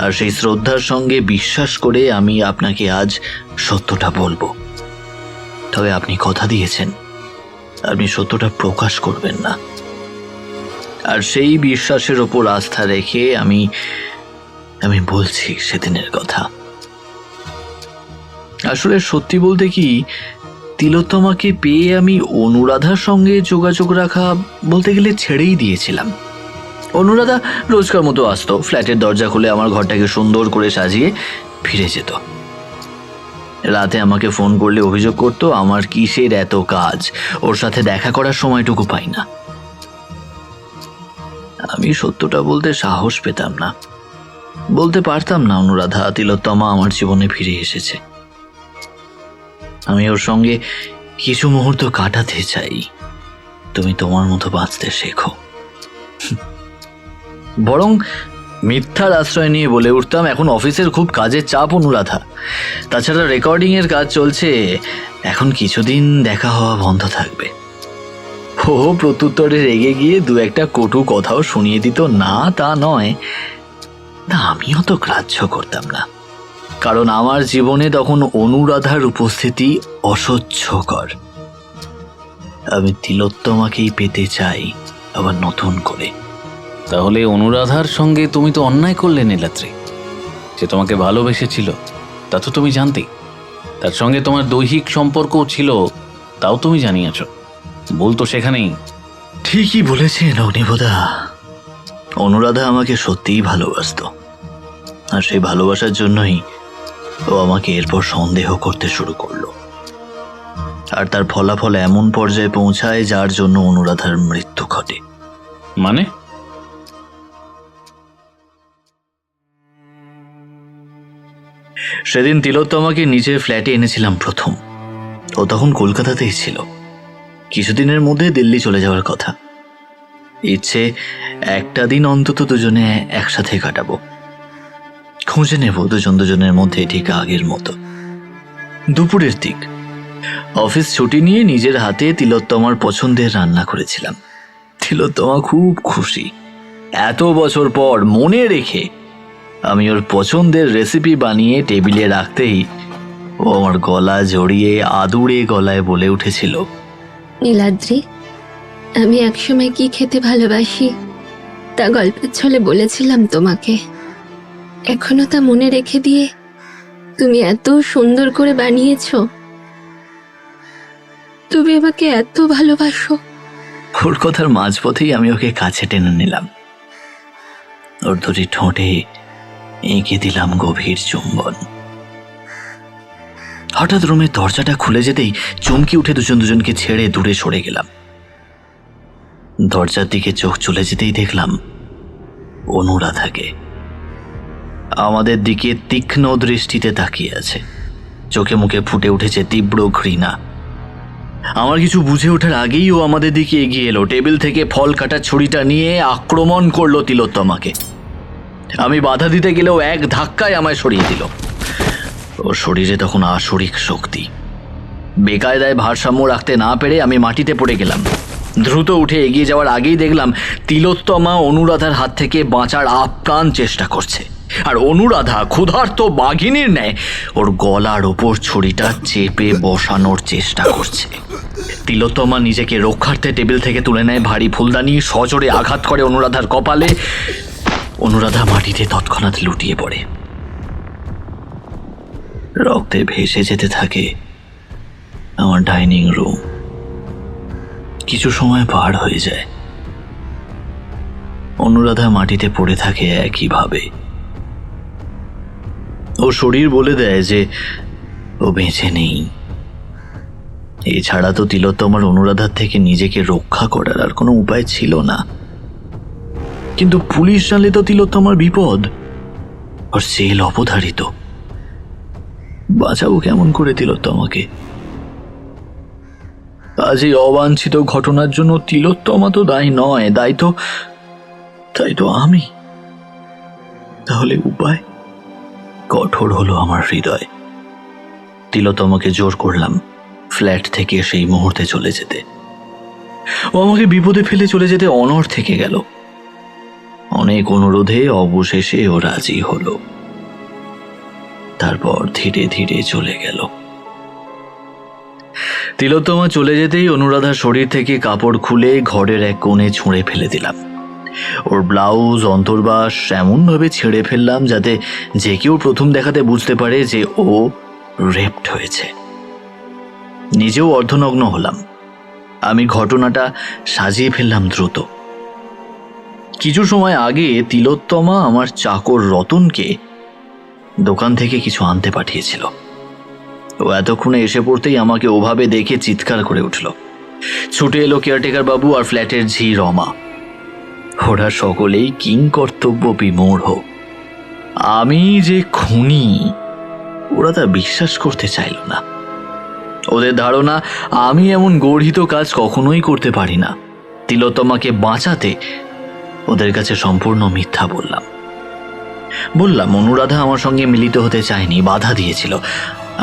আর সেই শ্রদ্ধার সঙ্গে বিশ্বাস করে আমি আপনাকে আজ সত্যটা বলবো। তবে আপনি কথা দিয়েছেন আপনি সত্যটা প্রকাশ করবেন না, আর সেই বিশ্বাসের ওপর আস্থা রেখে আমি বলছি সেদিনের কথা। আসলে সত্যি বলতে কি, তিলোত্তমাকে পেয়ে আমি অনুরাধার সঙ্গে যোগাযোগ রাখা বলতে গেলে ছেড়েই দিয়েছিলাম। অনুরাধা রোজকার মতো আসতো, ফ্ল্যাটের দরজা খুলে আমার ঘরটাকে সুন্দর করে সাজিয়ে ফিরে যেত। রাতে আমাকে ফোন করলে অভিযোগ করতো আমার কিসের এত কাজ, ওর সাথে দেখা করার সময়টুকু পাই না। আমি সত্যটা বলতে সাহস পেতাম না, বলতে পারতাম না অনুরাধা তিলোত্তমা আমার জীবনে ফিরে এসেছে। আমি ওর সঙ্গে কিছু মুহূর্ত কাটাতে চাই, তুমি তোমার মতো বাঁচতে শেখো। বরং মিথ্যার আশ্রয় নিয়ে বলে উঠতাম, এখন অফিসের খুব কাজের চাপ অনুরাধা, তাছাড়া রেকর্ডিং এর কাজ চলছে, এখন কিছুদিন দেখা হওয়া বন্ধ থাকবে। ও প্রত্যুত্তরে রেগে গিয়ে দু একটা কটু কথাও শুনিয়ে দিত, না তা নয়, না আমিও তো গ্রাহ্য করতাম না, কারণ আমার জীবনে তখন অনুরাধার উপস্থিতি অসহ্যকর। আমি তিলোত্তমাকেই পেতে চাই আবার নতুন করে। তাহলে অনুরাধার সঙ্গে তুমি তো অন্যায় করলে নীলাদ্রি। সে তোমাকে ভালোবেসেছিল তা তো তুমি জানতেই, তার সঙ্গে তোমার দৈহিক সম্পর্কও ছিল তাও তুমি জানিয়েছ। ভুল তো সেখানেই। ঠিকই বলেছেন অগ্নিবোধা, অনুরাধা আমাকে সত্যিই ভালোবাসতো, আর সেই ভালোবাসার জন্যই ও আমাকে এরপর সন্দেহ করতে শুরু করলো, আর তার ফলাফল এমন পর্যায়ে পৌঁছায় যার জন্য অনুরাধার মৃত্যু ঘটে। মানে? সেদিন তিলোত্তমাকে নিজের ফ্ল্যাটে এনেছিলাম প্রথম। ও তখন কলকাতাতেই ছিল, কিছুদিনের মধ্যে দিল্লি চলে যাওয়ার কথা। ইচ্ছে একটা দিন অন্তত দুজনে একসাথে কাটাবো, খুঁজে নেব দুজনের মধ্যে ঠিক আগের মতো। দুপুরের দিক অফিস ছুটি নিয়ে নিজের হাতে তিলোত্তমার পছন্দের রান্না করেছিলাম। তিলোত্তমা খুব খুশি, এত বছর পর মনে রেখে আমি ওর পছন্দের রেসিপি বানিয়ে টেবিলে রাখতেই ও আমার গলা জড়িয়ে আদুরে গলায় বলে উঠেছিল, নীলাদ্রি, আমি একসময় কি খেতে ভালোবাসি তা গল্পের ছলে বলেছিলাম তোমাকে। এখনো তা মনে রেখে দিয়ে তুমি এত সুন্দর করে বানিয়েছো। তুমি আমাকে এত ভালোবাসো। ওর কথার মাঝপথেই আমি ওকে কাছে টেনে নিলাম, ওর দুটি ঠোঁটে এঁকে দিলাম গভীর চুম্বন। হঠাৎ রুমের দরজাটা খুলে যেতেই চমকে উঠে দুজনকে ছেড়ে দূরে সরে গেলাম। দরজার দিকে চোখ চলে যেতেই দেখলাম অনুরাধাকে আমাদের দিকে তীক্ষ্ণ দৃষ্টিতে তাকিয়ে আছে, চোখে মুখে ফুটে উঠেছে তীব্র ঘৃণা। আমার কিছু বুঝে ওঠার আগেই ও আমাদের দিকে এগিয়ে এলো, টেবিল থেকে ফল কাটার ছুরিটা নিয়ে আক্রমণ করলো তিলোত্তমাকে। আমি বাধা দিতে গেলেও এক ধাক্কায় আমায় সরিয়ে দিল। ওর শরীরে তখন আসরিক শক্তি। বেকায়দায় ভারসাম্য রাখতে না পেরে আমি মাটিতে পড়ে গেলাম। দ্রুত উঠে এগিয়ে যাওয়ার আগেই দেখলাম তিলোত্তমা অনুরাধার হাত থেকে বাঁচার আপ্রাণ চেষ্টা করছে, আর অনুরাধা ক্ষুধার্ত বাঘিনীর ন্যায় ওর গলার ওপর ছুরিটা চেপে বসানোর চেষ্টা করছে। তিলোত্তমা নিজেকে রক্ষার্থে টেবিল থেকে তুলে নেয় ভারী ফুলদানি, সজোরে আঘাত করে অনুরাধার কপালে। অনুরাধা মাটিতে তৎক্ষণাৎ লুটিয়ে পড়ে। রক্তে ভেসে যেতে থাকে আমার ডাইনিং রুম। কিছু সময় পার হয়ে যায়, অনুরাধা মাটিতে পড়ে থাকে একইভাবে। ও শরীর বলে দেয় যে ও বেঁচে নেই। এছাড়া তো তিলোত্তমার অনুরাধার থেকে নিজেকে রক্ষা করার আর কোনো উপায় ছিল না। কিন্তু পুলিশ জানলে তো তিলোত্তমার বিপদ, ওর জেল অবধারিত। বাঁচাবো কেমন করে তিলোত্তমাকে? আজ এই অবাঞ্ছিত ঘটনার জন্য তিলোত্তমা তো দায়ী নয়, তাই তো আমি। তাহলে উপায়? কঠোর হলো আমার হৃদয়। তিলোত্তমাকে জোর করলাম ফ্ল্যাট থেকে সেই মুহূর্তে চলে যেতে। ও আমাকে বিপদে ফেলে চলে যেতে অনড় থেকে গেল। অনেক অনুরোধে অবশেষে ও রাজি হলো। তারপর ধীরে ধীরে চলে গেল। তিলোত্তমা চলে যেতেই অনুরাধার শরীর থেকে কাপড় খুলে ঘরের এক কোণে ছুঁড়ে ফেলে দিলাম। ওর ব্লাউজ অন্তর্বাস এমনভাবে ছেড়ে ফেললাম যাতে যে কেউ প্রথম দেখাতে বুঝতে পারে যে ও রেপড হয়েছে। নিজেও অর্ধনগ্ন হলাম। আমি ঘটনাটা সাজিয়ে ফেললাম দ্রুত। কিছু সময় আগে তিলোত্তমা আমার চাকর রতনকে দোকান থেকে কিছু আনতে পাঠিয়েছিল। ও এতক্ষণে এসে পড়তেই আমাকে ওভাবে দেখে চিৎকার করে উঠল। ছুটে এলো কেয়ারটেকার বাবু আর ফ্ল্যাটের ঝি রমা। ওরা সকলেই কিংকর্তব্য বিমূঢ়। আমি যে খুনি ওরা তা বিশ্বাস করতে চাইল না। ওদের ধারণা আমি এমন গর্হিত কাজ কখনোই করতে পারি না। তিলোত্তমাকে বাঁচাতে ওদের কাছে সম্পূর্ণ মিথ্যা বললাম অনুরাধা আমার সঙ্গে মিলিত হতে চায়নি, বাধা দিয়েছিল।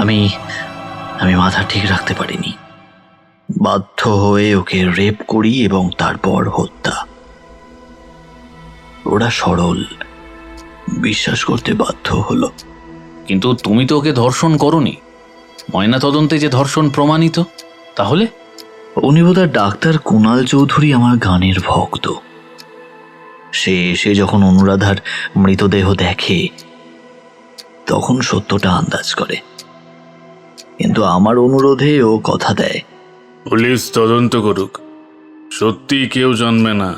আমি মাথা ঠিক রাখতে পারিনি। বাধ্য হয়ে ওকে রেপ করি এবং তারপর হত্যা। ওরা সরল, বিশ্বাস করতে বাধ্য হলো। কিন্তু তুমি তো ওকে ধর্ষণ করনি। ময়না তদন্তে যে ধর্ষণ প্রমাণিত, তাহলে? অনিবদার ডাক্তার কুণাল চৌধুরী আমার গানের ভক্ত। সে এসে যখন অনুরাধার মৃতদেহ দেখে তখন সত্যটা আন্দাজ করে, কিন্তু আমার অনুরোধে ও কথা দেয়। পুলিশ তদন্ত করুক, সত্যি কেউ জানবে না।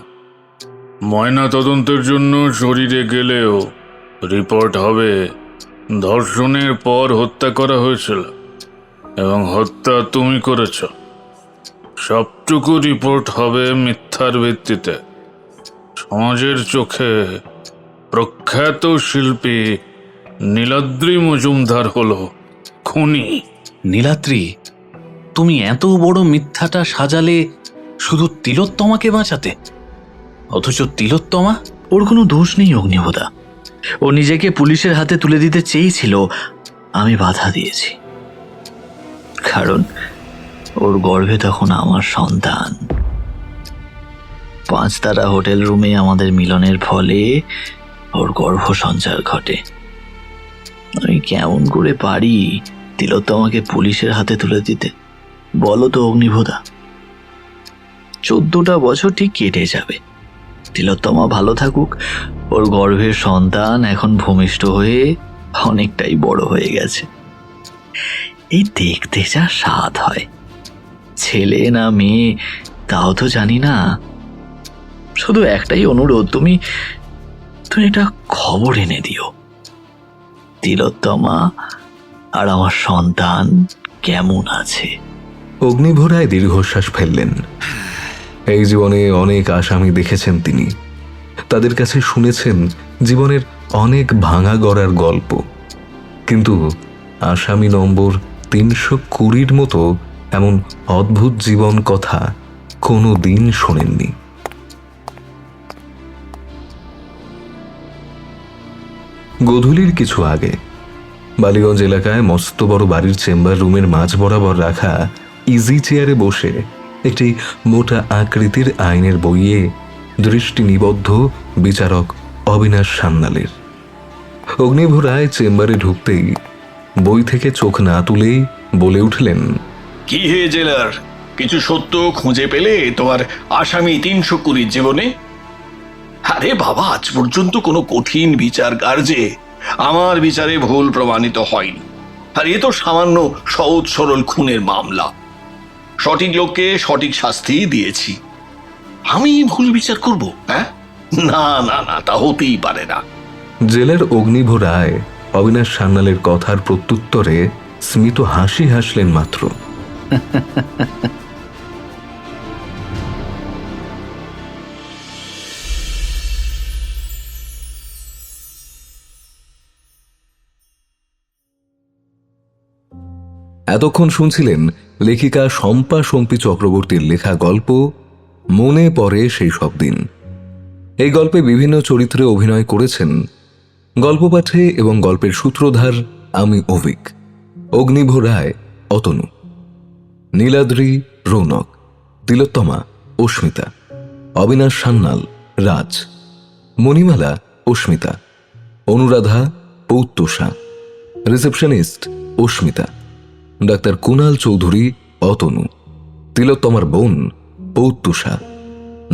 ময়না তদন্তের জন্য শরীরে গেলেও রিপোর্ট হবে ধর্ষণের পর হত্যা করা হয়েছিল এবং হত্যা তুমি করেছ। সবটুকু রিপোর্ট হবে মিথ্যার ভিত্তিতে। সমাজের চোখে প্রখ্যাত শিল্পী নীলাদ্রি মজুমদার হলো খুনি। নীলাদ্রি, তুমি এত বড় মিথ্যাটা সাজালে শুধু তিলোত্তমাকে বাঁচাতে, অথচ তিলোত্তমা? ওর কোনো দোষ নেই অগ্নিহোদা। ও নিজেকে পুলিশের হাতে তুলে দিতে চেয়েছিল, আমি বাধা দিয়েছি। কারণ ওর গর্ভে তখন আমার সন্তান। 5 তারা হোটেল রুমে আমাদের মিলনের ফলে ওর গর্ভ সঞ্চার ঘটে। আমি কেমন করে পারি তিলোত্তমাকে পুলিশের হাতে তুলে দিতে বলো তো অগ্নিভোদা? 14টা বছর ঠিক কেটে যাবে। তিলোত্তমা ভালো থাকুক। ওর গর্ভের সন্তান এখন ভূমিষ্ঠ হয়ে অনেকটাই বড় হয়ে গেছে। এই দেখতে যা স্বাদ হয়, ছেলে না মেয়ে তাও তো জানি না। শুধু একটাই অনুরোধ, তুমি একটা খবর এনে দিও। তিলোত্তমা আর আমার সন্তান কেমন আছে? অগ্নিভরায় দীর্ঘশ্বাস ফেললেন। এই জীবনে অনেক আসামি দেখেছেন তিনি, তাদের কাছে শুনেছেন জীবনের অনেক ভাঙা গড়ার গল্প, কিন্তু আসামি নম্বর 320 মতো এমন অদ্ভুত জীবন কথা কোনো দিন শোনেননি। গধূলির কিছু আগে বালিগঞ্জ এলাকায় মস্ত বড় বাড়ির চেম্বার রুমের মাঝ বরাবর রাখা ইজি চেয়ারে বসে একটি মোটা আকৃতির আইনের বইয়ে দৃষ্টি নিবদ্ধ বিচারক অবিনাশ সান্যালের। অগ্নিভ রায় চেম্বারে ঢুকতেই বই থেকে চোখ না তুলেই বলে উঠলেন, কি হে জেলার, কিছু সত্য খুঁজে পেলে তোমার আসামি 320 জীবনে? আরে বাবা, আজ পর্যন্ত কোনো কঠিন বিচার কার্যে আমার বিচারে ভুল প্রমাণিত হয়নি। আর এ তো সামান্য সহজ সরল খুনের মামলা। সঠিক লোককে সঠিক শাস্তি দিয়েছি। আমি ভুল বিচার করব? হ্যাঁ, না না না, তা হতেই পারে না। জেলার অগ্নিভ রায় অবিনাশ সান্যালের কথার প্রত্যুত্তরে স্মিত হাসি হাসলেন মাত্র। এতক্ষণ শুনছিলেন লেখিকা শম্পা শম্পী চক্রবর্তীর লেখা গল্প মনে পড়ে সেই সব দিন। এই গল্পে বিভিন্ন চরিত্রে অভিনয় করেছেন গল্প পাঠে এবং গল্পের সূত্রধার আমি অভিক, অগ্নিভ রায় অতনু, নীলাদ্রি রৌনক, তিলোত্তমা অস্মিতা, অবিনাশ সান্যাল রাজ, মণিমালা অস্মিতা, অনুরাধা পৌত্তষা, রিসেপশনিস্ট অস্মিতা, ডাক্তার কুনাল চৌধুরী অতনু, তিলোত্তমার বোন পৌত্তষা,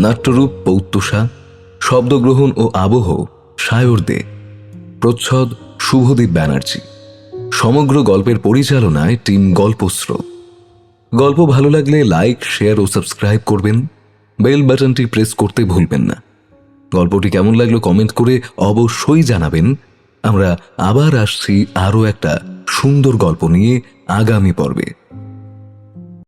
নাট্যরূপ পৌত্তষা, শব্দগ্রহণ ও আবহ সায়র দে, প্রচ্ছদ শুভদীপ ব্যানার্জি। সমগ্র গল্পের পরিচালনায় টিম গল্পস্রোত। গল্প ভালো লাগলে লাইক, শেয়ার ও সাবস্ক্রাইব করবেন। বেল বাটনটি প্রেস করতে ভুলবেন না। গল্পটি কেমন লাগলো কমেন্ট করে অবশ্যই জানাবেন। আমরা আবার আসছি আরও একটা সুন্দর গল্প নিয়ে আগামী পর্বে।